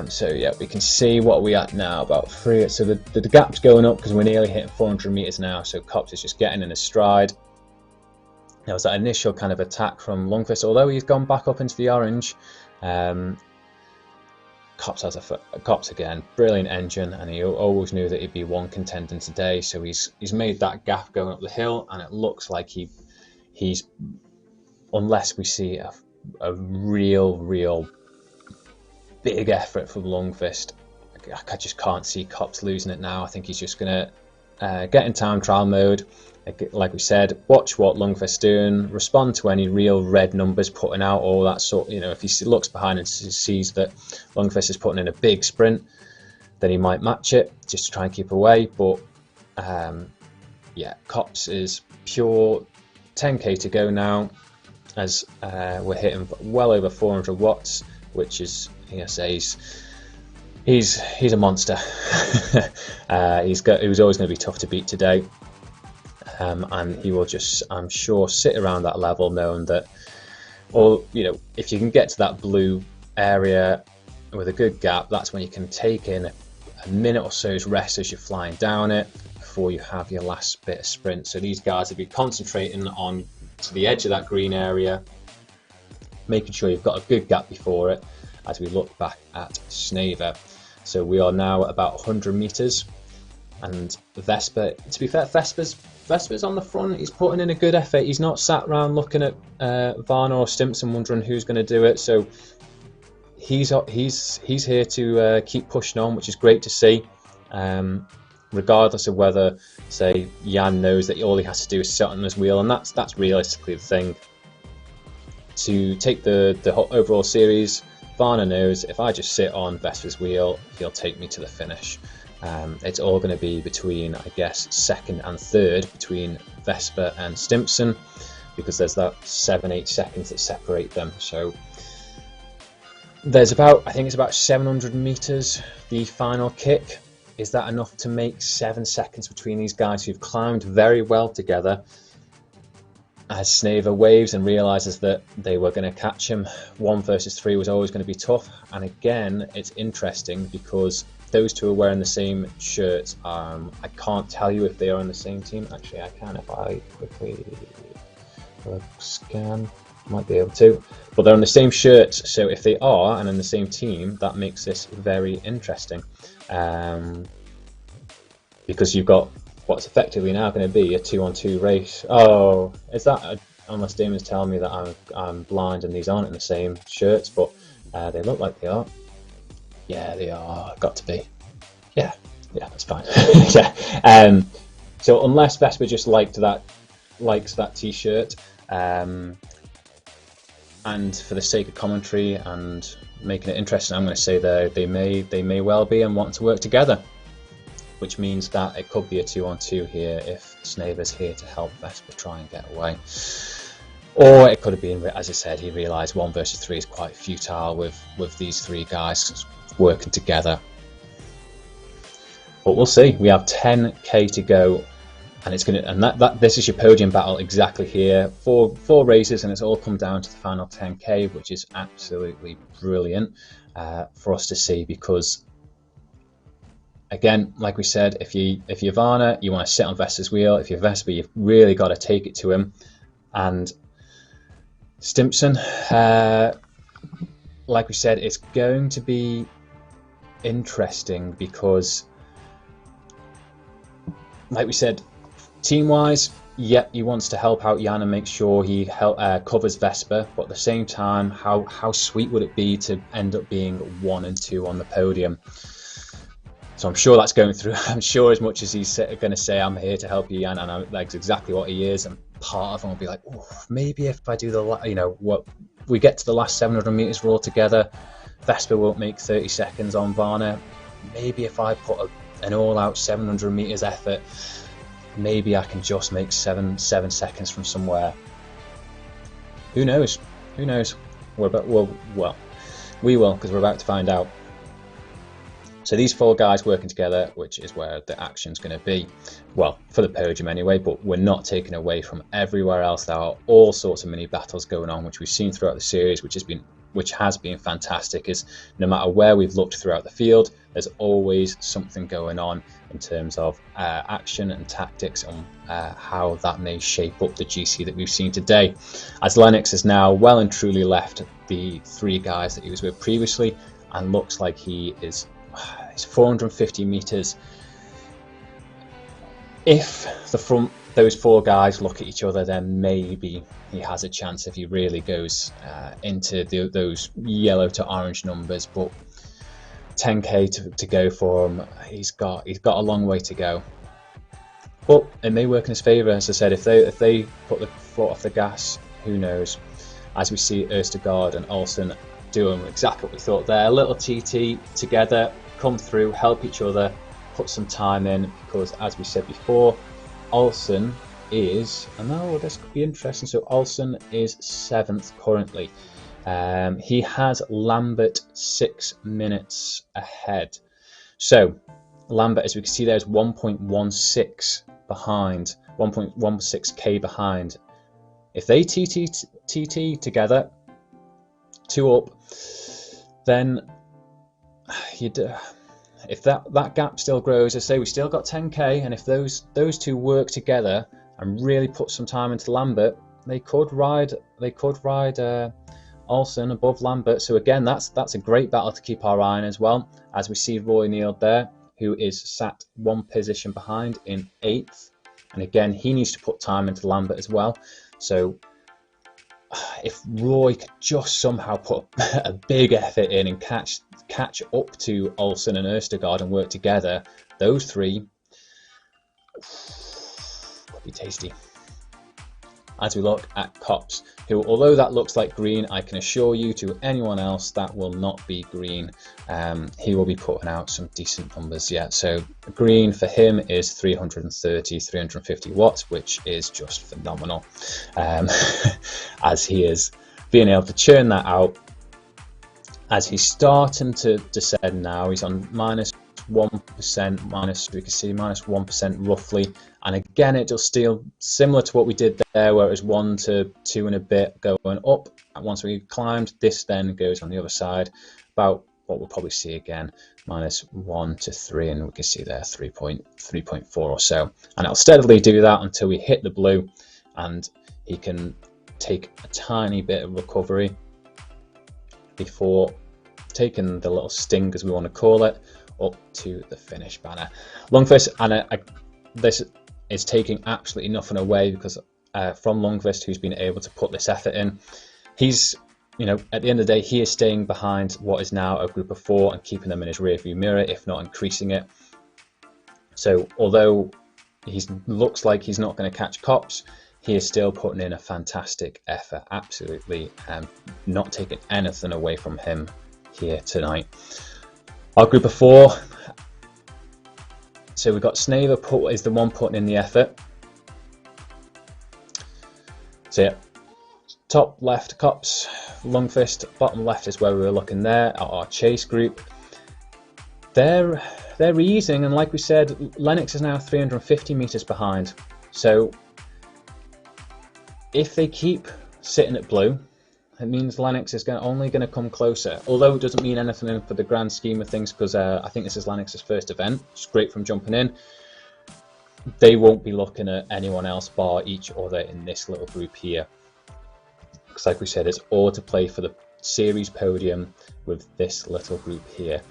So yeah, we can see what we at now, about 3. So the gap's going up because we're nearly hitting 400 meters now. So Kops is just getting in his stride. There was that initial kind of attack from Lundqvist, although he's gone back up into the orange. Kops again, brilliant engine, and he always knew that he'd be one contending today. So he's made that gap going up the hill, and it looks like he's unless we see a real big effort from Lundqvist, I just can't see Kops losing it now. I think he's just going to get in time trial mode. Like we said, watch what Lundqvist's doing, respond to any real red numbers putting out, all that sort. If he looks behind and sees that Lundqvist is putting in a big sprint, then he might match it just to try and keep away. But yeah, Kops is pure. 10k to go now, as we're hitting well over 400 watts, which is, he's a monster. He was always going to be tough to beat today. and he will just, I'm sure, sit around that level, knowing that, or if you can get to that blue area with a good gap, that's when you can take in a minute or so's rest as you're flying down it before you have your last bit of sprint. So these guys will be concentrating on to the edge of that green area, making sure you've got a good gap before it as we look back at Snaver. So we are now at about 100 meters, and Vesper, to be fair, Vesper's on the front. He's putting in a good effort. He's not sat around looking at Varner or Stimpson wondering who's going to do it. So he's here to keep pushing on, which is great to see. Regardless of whether, say, Jan knows that all he has to do is sit on his wheel, and that's realistically the thing. To take the overall series, Varner knows if I just sit on Vesper's wheel, he'll take me to the finish. It's all going to be between, I guess, second and third between Vesper and Stimpson, because there's that 7-8 seconds that separate them. So there's I think it's about 700 meters, the final kick. Is that enough to make 7 seconds between these guys who've climbed very well together? As Snaver waves and realises that they were going to catch him, 1 versus 3 was always going to be tough. And again, it's interesting because those two are wearing the same shirts. I can't tell you if they are on the same team. Actually, I can if I quickly scan. Might be able to. But they're on the same shirts, so if they are and in the same team, that makes this very interesting. Because you've got what's effectively now going to be a 2-on-2 race. Oh, is that unless Damon's telling me that I'm blind and these aren't in the same shirts, but they look like they are. Yeah, they are. Got to be. Yeah, that's fine. Yeah. So unless Vesper just likes that t-shirt, and for the sake of commentary and making it interesting, I'm going to say that they may well be and want to work together, which means that it could be a 2-on-2 here if Snaver's here to help Vesper try and get away. Or it could have been, as I said, he realised 1 versus 3 is quite futile with these 3 guys working together. But we'll see. We have 10k to go, and it's gonna, and this is your podium battle exactly here. Four races, and it's all come down to the final 10k, which is absolutely brilliant for us to see, because again, like we said, if you're Varner, you want to sit on Vesper's wheel. If you're Vesper, you've really got to take it to him. And Stimpson, like we said, it's going to be interesting because, like we said, team-wise, yeah, he wants to help out Jan and make sure he covers Vesper, but at the same time, how sweet would it be to end up being 1 and 2 on the podium? So I'm sure that's going through. I'm sure as much as he's going to say, I'm here to help you, Jan, and that's exactly what he is, and part of him will be like, oh, maybe if I do what we get to the last 700 meters, we're all together, Vesper won't make 30 seconds on Varner. Maybe if I put an all-out 700 meters effort, maybe I can just make 7 seconds from somewhere. Who knows? Who knows? We will, because we're about to find out. So these 4 guys working together, which is where the action's going to be. Well, for the podium anyway, but we're not taken away from everywhere else. There are all sorts of mini battles going on, which we've seen throughout the series, which has been fantastic. Is no matter where we've looked throughout the field, there's always something going on in terms of action and tactics, and how that may shape up the GC that we've seen today. As Lennox has now well and truly left the 3 guys that he was with previously, and looks like he's 450 meters. If those 4 guys look at each other, then maybe he has a chance if he really goes into those yellow to orange numbers. But 10k to go for him. He's got a long way to go. But it may work in his favour. As I said, if they put the foot off the gas, who knows? As we see Østergaard and Olsen doing exactly what we thought there, a little TT together, come through, help each other, put some time in, because as we said before, Olsen is, and oh, this could be interesting. So Olsen is 7th currently. He has Lambert 6 minutes ahead. So Lambert, as we can see there, is 1.16 behind 1.16k behind. If they TT together, 2 up, then if that gap still grows, I say we still got 10k, and if those two work together and really put some time into Lambert, they could ride Olsen above Lambert. So again, that's a great battle to keep our eye on as well, as we see Roy Neal there, who is sat 1 position behind in 8th, and again he needs to put time into Lambert as well. So if Roy could just somehow put a big effort in and catch up to Olsen and Østergaard and work together, those 3 would be tasty. As we look at Copse, who, although that looks like green, I can assure you to anyone else that will not be green. He will be putting out some decent numbers yet. So green for him is 350 watts, which is just phenomenal. As he is being able to churn that out. As he's starting to descend now, he's on minus 1%, we can see minus 1% roughly, and again it does still similar to what we did there, where it was 1 to 2 and a bit going up, and once we climbed, this then goes on the other side, about what we'll probably see again, minus 1 to 3, and we can see there 3.4 or so, and it'll steadily do that until we hit the blue, and he can take a tiny bit of recovery before taking the little sting, as we want to call it, up to the finish banner. Lundqvist, and this is taking absolutely nothing away, because from Lundqvist, who's been able to put this effort in, he's, you know, at the end of the day, he is staying behind what is now a group of 4 and keeping them in his rear view mirror, if not increasing it. So although he looks like he's not going to catch Copse, he is still putting in a fantastic effort, absolutely not taking anything away from him here tonight. Our group of 4, so we've got Snaver is the one putting in the effort. So yeah, top left Copse, Lundqvist, bottom left is where we were looking there at our chase group. They're easing, and like we said, Lennox is now 350 meters behind. So if they keep sitting at blue, it means Lennox is only going to come closer, although it doesn't mean anything for the grand scheme of things, because I think this is Lennox's first event. It's great from jumping in. They won't be looking at anyone else bar each other in this little group here, because like we said, it's all to play for the series podium with this little group here.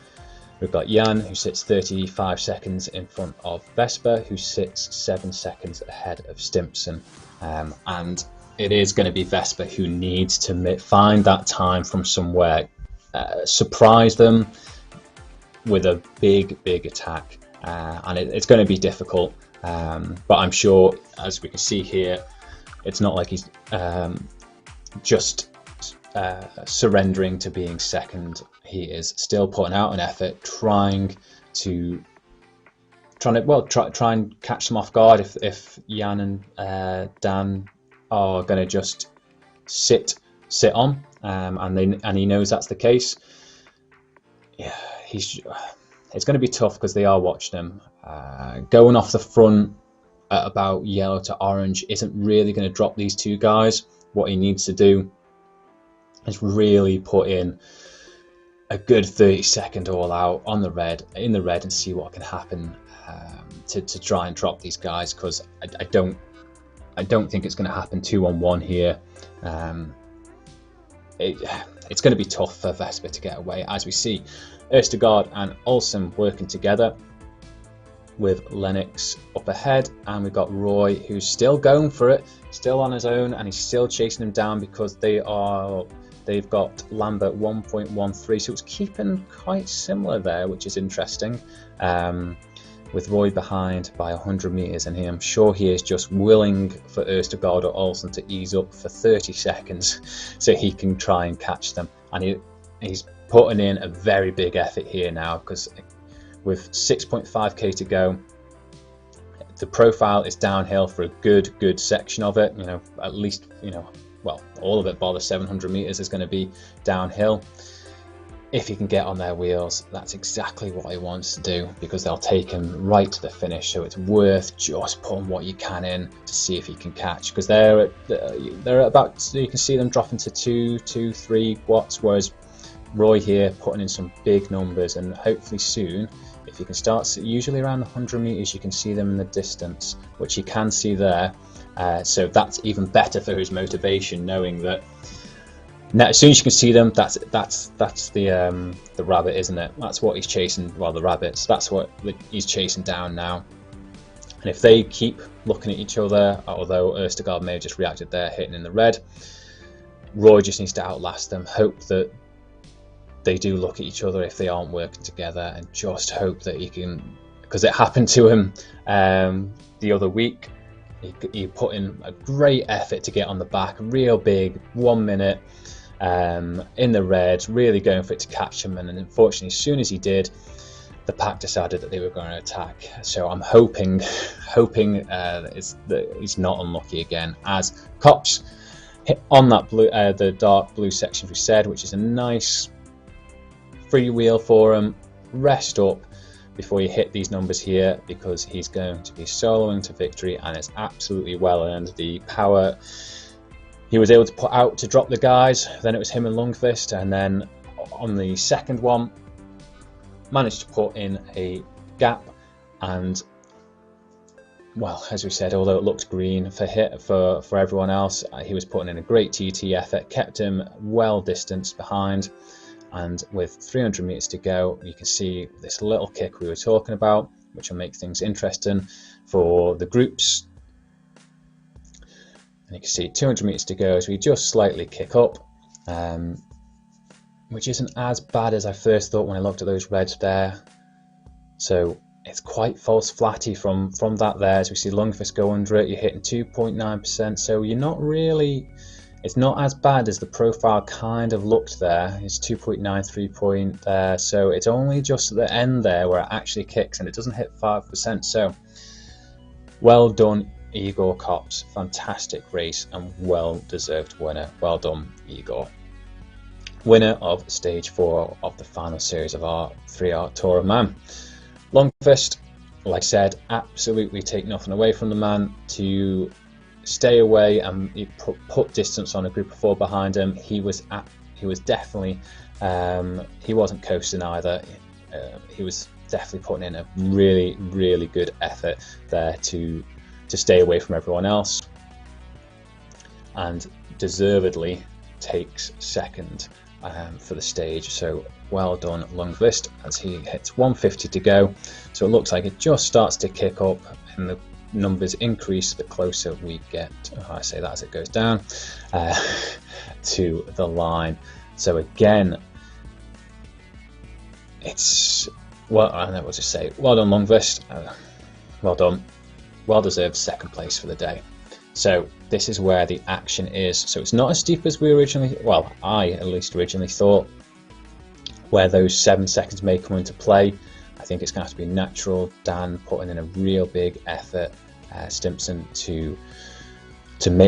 We've got Jan, who sits 35 seconds in front of Vespa, who sits 7 seconds ahead of Stimpson, and it is going to be Vespa who needs to find that time from somewhere, surprise them with a big attack, and it's going to be difficult, but I'm sure, as we can see here, it's not like he's just surrendering to being second. He is still putting out an effort, trying and catch them off guard if Jan and Dan are going to just sit on, and he knows that's the case. Yeah, it's going to be tough, because they are watching him. Going off the front at about yellow to orange isn't really going to drop these 2 guys. What he needs to do is really put in a good 30-second all out on the red, and see what can happen to try and drop these guys, because I don't think it's going to happen 2-on-1 here. It's going to be tough for Vespa to get away, as we see Østergaard and Olsen working together with Lennox up ahead, and we've got Roy, who's still going for it, still on his own, and he's still chasing him down, because they've got Lambert 1.13, so it's keeping quite similar there, which is interesting. With Roy behind by 100 meters, and I'm sure he is just willing for Østergaard or Olsen to ease up for 30 seconds so he can try and catch them, and he's putting in a very big effort here now, because with 6.5k to go, the profile is downhill for a good section of it. You know, at least, you know, well, all of it bar the 700 meters is going to be downhill. if he can get on their wheels, that's exactly what he wants to do, because they'll take him right to the finish. So it's worth just putting what you can in to see if he can catch, because they're at about, so you can see them dropping to 3 watts, whereas Roy here putting in some big numbers, and hopefully soon, if you can start, usually around 100 meters, you can see them in the distance, which you can see there. So that's even better for his motivation, knowing that now, as soon as you can see them, that's the rabbit, isn't it? That's what he's chasing. Well, the rabbits. That's what he's chasing down now. And if they keep looking at each other, although Ørstegard may have just reacted there, hitting in the red, Roy just needs to outlast them. Hope that they do look at each other if they aren't working together, and just hope that he can, because it happened to him the other week. He put in a great effort to get on the back, real big, 1 minute in the red, really going for it to catch him, and unfortunately as soon as he did, the pack decided that they were going to attack. So I'm hoping that he's not unlucky again, as Cops hit on that blue, the dark blue section we said, which is a nice free wheel for him. Rest up before you hit these numbers here, because he's going to be soloing to victory, and it's absolutely well earned. The power he was able to put out to drop the guys, then it was him and Lundqvist, and then on the second one managed to put in a gap, and well, as we said, although it looked green for everyone else, he was putting in a great TT effort, kept him well distanced behind. And with 300 meters to go, you can see this little kick we were talking about, which will make things interesting for the groups. And you can see 200 meters to go as we just slightly kick up, which isn't as bad as I first thought when I looked at those reds there. So it's quite false flatty from that there. As we see Lundqvist go under it, you're hitting 2.9%. So you're not really, it's not as bad as the profile kind of looked there. It's 2.93 point there. So it's only just at the end there where it actually kicks, and it doesn't hit 5%. So well done, Igor Kops. Fantastic race and well deserved winner. Well done, Igor. Winner of stage 4 of the final series of our 3-hour Tour of Man. Lundqvist, like I said, absolutely take nothing away from the man to stay away and he put distance on a group of 4 behind him. He was definitely he wasn't coasting either. He was definitely putting in a really good effort there to stay away from everyone else, and deservedly takes second for the stage. So well done, Lundqvist, as he hits 150 to go. So it looks like it just starts to kick up, and the numbers increase the closer we get, I say that as it goes down, to the line. So again, it's, well, I don't know what to say. Well done, Lundqvist. Well done. Well deserved second place for the day. So this is where the action is. So it's not as steep as we originally, well, I at least originally thought, where those 7 seconds may come into play. I think it's going to have to be natural. Dan putting in a real big effort, Stimpson, to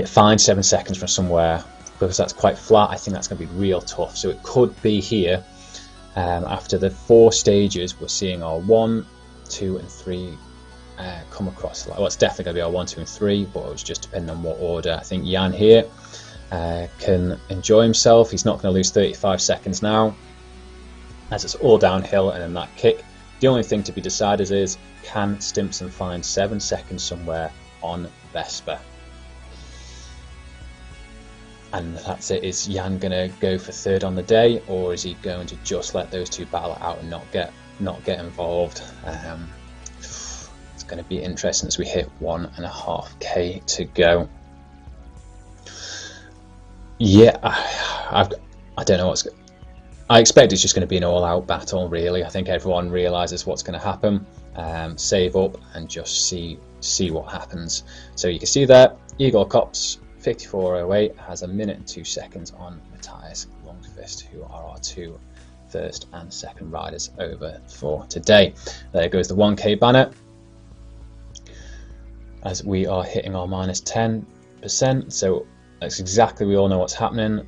find 7 seconds from somewhere, because that's quite flat. I think that's going to be real tough. So it could be here. After the 4 stages, we're seeing our 1, 2 and 3 come across. Well, it's definitely going to be our 1, 2 and 3, but it's just depending on what order. I think Jan here can enjoy himself. He's not going to lose 35 seconds now, as it's all downhill and in that kick. The only thing to be decided is, can Stimpson find 7 seconds somewhere on Vespa? And that's it. Is Jan going to go for third on the day, or is he going to just let those 2 battle it out and not get involved? It's going to be interesting as we hit 1.5k to go. Yeah, I don't know what's. I expect it's just going to be an all-out battle, really. I think everyone realises what's going to happen. Save up and just see what happens. So you can see there, Igor Kops, 54.08, has 1 minute and 2 seconds on Matthias Lundqvist, who are our 2 first and second riders over for today. There goes the 1k banner, as we are hitting our -10%. So that's exactly, we all know what's happening.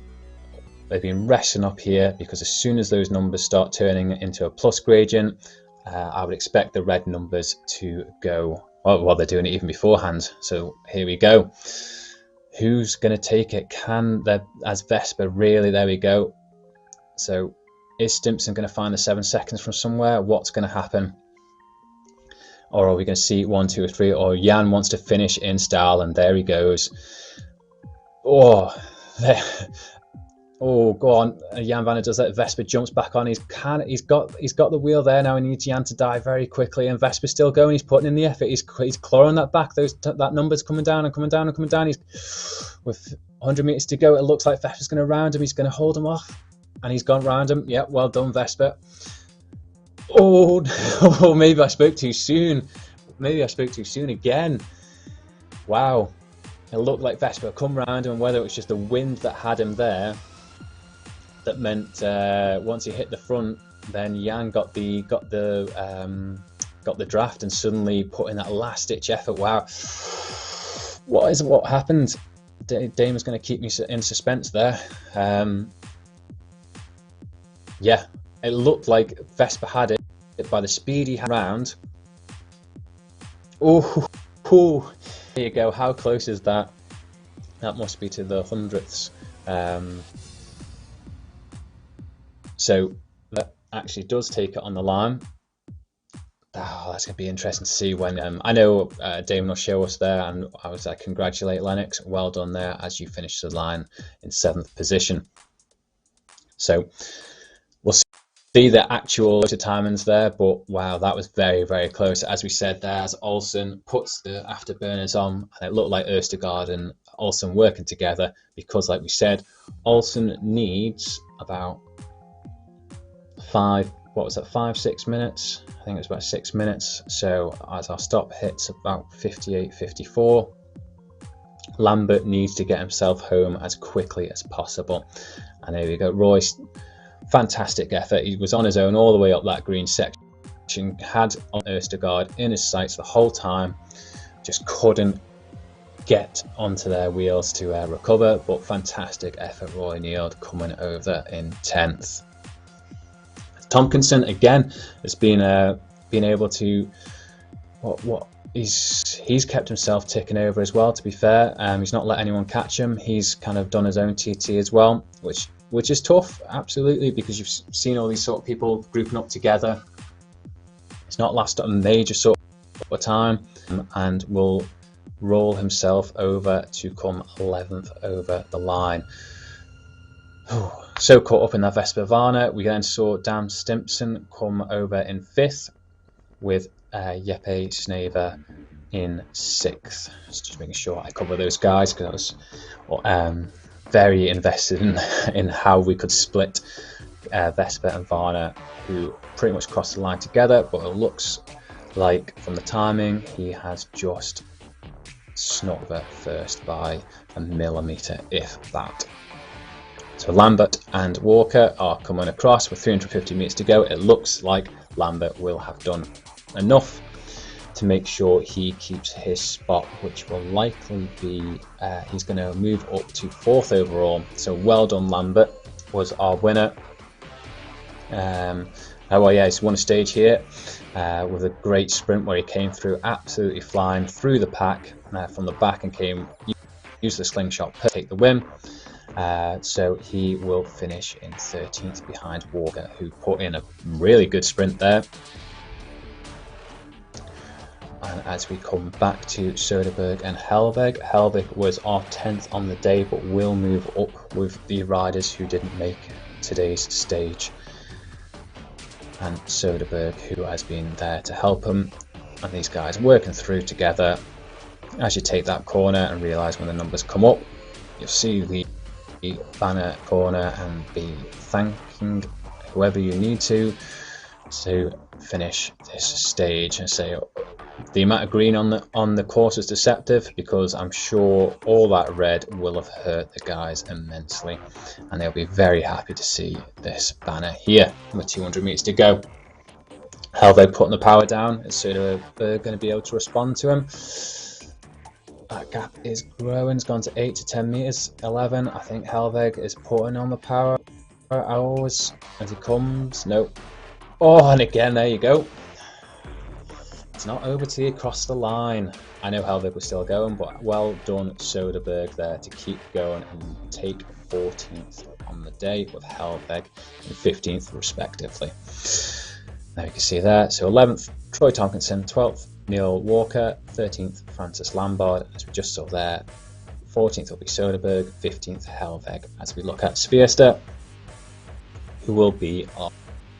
they've been resting up here because as soon as those numbers start turning into a plus gradient, I would expect the red numbers to go. Well, they're doing it even beforehand. So here we go. Who's going to take it? Can there, as Vespa, really? There we go. So is Stimpson going to find the 7 seconds from somewhere? What's going to happen? Or are we going to see 1, 2, or 3? Or Jan wants to finish in style, and there he goes. Oh, there. Oh, go on. Jan Vanner does that. Vespa jumps back on. He's got the wheel there now. He needs Jan to die very quickly, and Vespa's still going. He's putting in the effort. He's clawing that back. That number's coming down and coming down and coming down. He's with 100 meters to go. It looks like Vespa's going to round him. He's going to hold him off, and he's gone round him. Yeah, well done, Vespa. Oh, maybe I spoke too soon. Maybe I spoke too soon again. Wow. It looked like Vespa had come round him, and whether it was just the wind that had him there, that meant once he hit the front, then Jan got the draft and suddenly put in that last ditch effort. Wow, what happened? Damon's going to keep me in suspense there. Yeah, it looked like Vespa had it by the speed he had around. Oh, there you go. How close is that? That must be to the hundredths. So that actually does take it on the line. Oh, that's going to be interesting to see when. I know Damon will show us there, and I congratulate Lennox. Well done there as you finish the line in 7th position. So we'll see the actual timings there, but wow, that was very, very close. As we said there, as Olsen puts the afterburners on, and it looked like Østergaard and Olsen working together because, like we said, Olsen needs about 5-6 minutes. I think it was about 6 minutes. So as our stop hits about 58-54, Lambert needs to get himself home as quickly as possible. And there we go. Royce, fantastic effort. He was on his own all the way up that green section, had Østergaard in his sights the whole time, just couldn't get onto their wheels to recover, but fantastic effort. Roy Neild coming over in 10th. Tompkinson again has been able to he's kept himself ticking over as well. To be fair, he's not let anyone catch him. He's kind of done his own TT as well, which is tough, absolutely, because you've seen all these sort of people grouping up together. It's not lasted a major sort of time, and will roll himself over to come 11th over the line. So caught up in that Vespa Varna, we then saw Dan Stimpson come over in 5th with Jeppe Snever in 6th. Just making sure I cover those guys because I was very invested in how we could split Vespa and Varna, who pretty much crossed the line together, but it looks like from the timing he has just snuck there first by a millimetre, if that. So Lambert and Walker are coming across with 350 metres to go. It looks like Lambert will have done enough to make sure he keeps his spot, which will likely be, he's going to move up to 4th overall. So well done, Lambert was our winner. Well, yeah, he's won a stage here with a great sprint where he came through absolutely flying through the pack from the back and used the slingshot to take the win. So he will finish in 13th behind Walker, who put in a really good sprint there. And as we come back to Soderberg and Helvig was our 10th on the day, but will move up with the riders who didn't make today's stage. And Soderberg, who has been there to help him, and these guys working through together. As you take that corner and realise when the numbers come up, you'll see the banner corner and be thanking whoever you need to finish this stage. And say the amount of green on the course is deceptive, because I'm sure all that red will have hurt the guys immensely, and they'll be very happy to see this banner here with 200 meters to go. Helvig putting the power down. Is Soderberg going to be able to respond to him? That gap is growing. It's gone to 8 to 10 meters. 11. I think Helveg is putting on the power hours as he comes. Nope. Oh, and again, there you go. It's not over till you cross the line. I know Helveg was still going, but well done Soderberg there to keep going and take 14th on the day with Helveg and 15th respectively. Now you can see there. So 11th, Troy Tomkinson. 12th, Neil Walker. 13th, Francis Lambard, as we just saw there. 14th will be Soderberg. 15th, Helveg, as we look at Spierster, who will be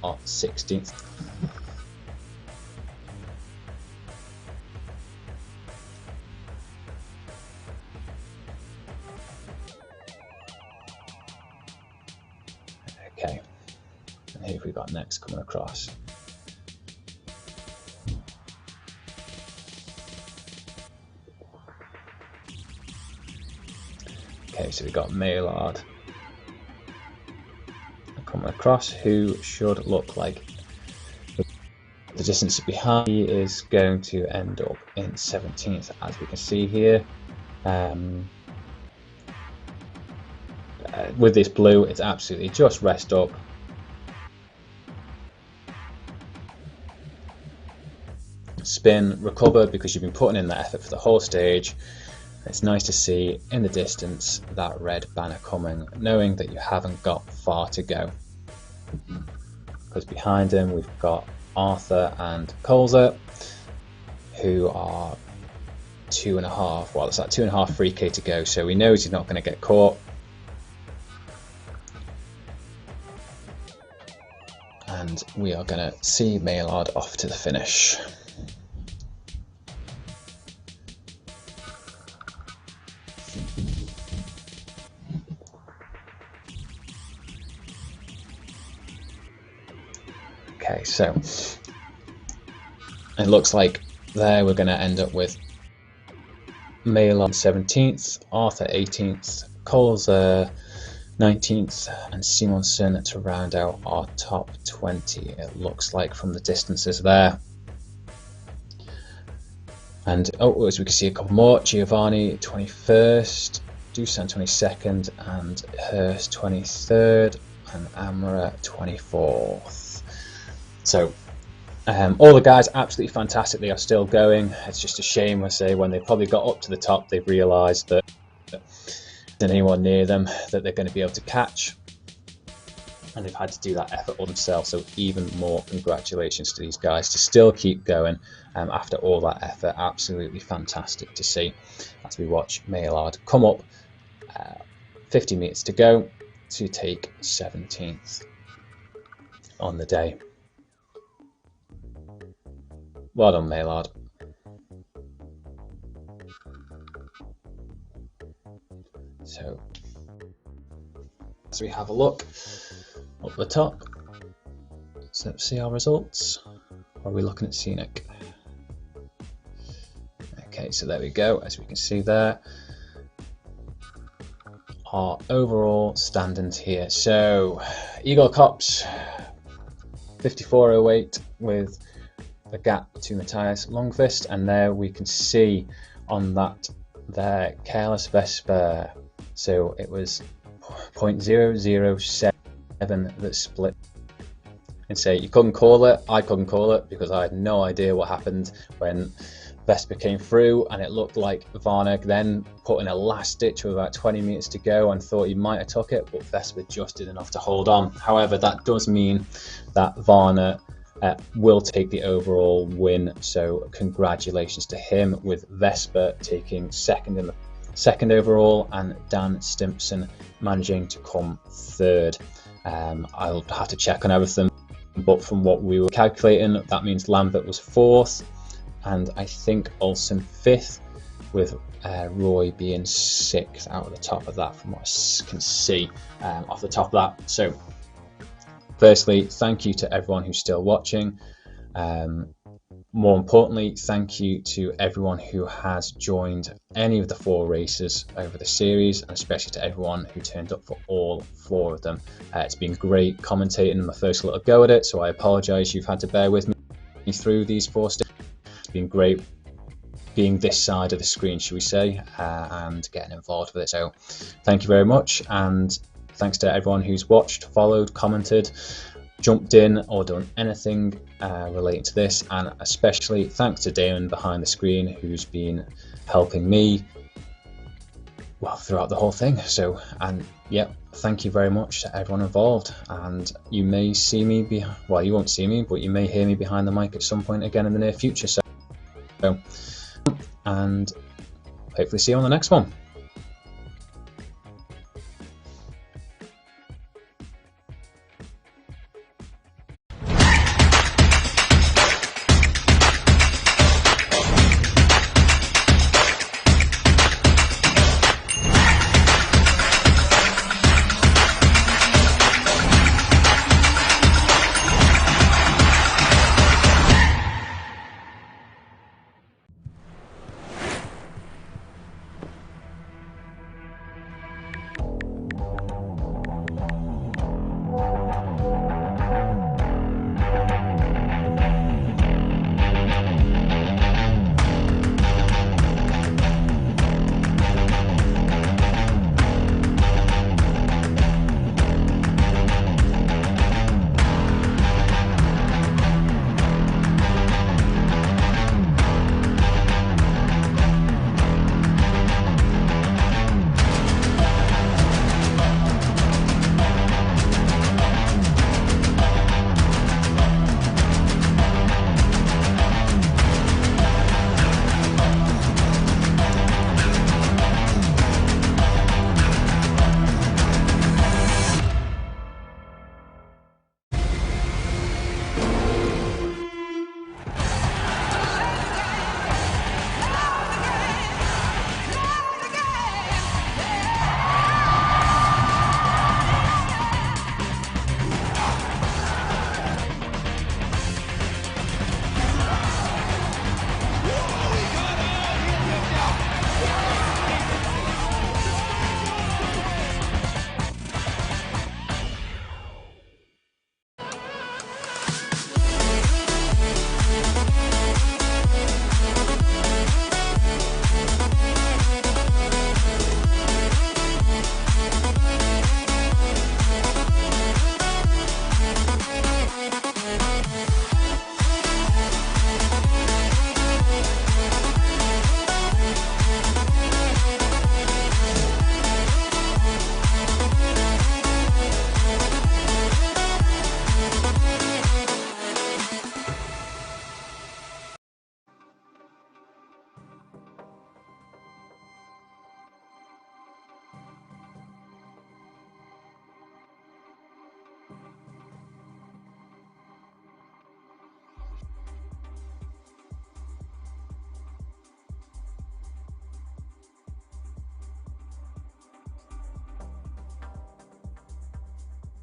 our 16th. Okay, and who have we got next coming across? Okay, so we've got Maillard coming across, who should look like the distance behind. He is going to end up in 17th, as we can see here. With this blue, it's absolutely just rest up. Spin, recover, because you've been putting in that effort for the whole stage. It's nice to see in the distance that red banner coming, knowing that you haven't got far to go. Because behind him we've got Arthur and Colza, who are 2.5. Well, it's like 2.5 3K to go, so he knows he's not going to get caught. And we are going to see Maillard off to the finish. Okay, so it looks like there we're going to end up with Maillard 17th, Arthur 18th, Coles 19th, and Simonsen to round out our top 20, it looks like, from the distances there. And as we can see a couple more, Giovanni 21st, Dusan 22nd, and Hurst 23rd, and Amra 24th. So all the guys absolutely fantastic. They are still going. It's just a shame, I say, when they probably got up to the top, they've realised that there's anyone near them that they're going to be able to catch, and they've had to do that effort all themselves. So even more congratulations to these guys to still keep going after all that effort. Absolutely fantastic to see as we watch Maillard come up. 50 meters to go to take 17th on the day. Well done, Maillard. So, as we have a look up the top, so let's see our results. Or are we looking at Scenic? Okay, so there we go. As we can see there, our overall standings here. So, Eagle Cops 54.08 with a gap to Matthias Longfist, and there we can see on that there Careless Vesper, so it was 0.007 that split. And say you couldn't call it, I couldn't call it because I had no idea what happened when Vesper came through, and it looked like Varner then put in a last ditch with about 20 meters to go and thought he might have took it, but Vesper just did enough to hold on. However, that does mean that Varner will take the overall win, so congratulations to him, with Vesper taking second overall and Dan Stimpson managing to come third. I'll have to check on everything, but from what we were calculating, that means Lambert was fourth, and I think Olsen fifth, with Roy being sixth out of the top of that, from what I can see off the top of that. So firstly, thank you to everyone who's still watching. More importantly, thank you to everyone who has joined any of the 4 races over the series, and especially to everyone who turned up for all 4 of them. It's been great commentating my first little go at it, so I apologise you've had to bear with me through these 4 stages. It's been great being this side of the screen, should we say, and getting involved with it. So thank you very much, and thanks to everyone who's watched, followed, commented, jumped in, or done anything relating to this, and especially thanks to Damon behind the screen, who's been helping me well throughout the whole thing. So, and yeah, thank you very much to everyone involved, and you may see me well, you won't see me, but you may hear me behind the mic at some point again in the near future. So and hopefully see you on the next one.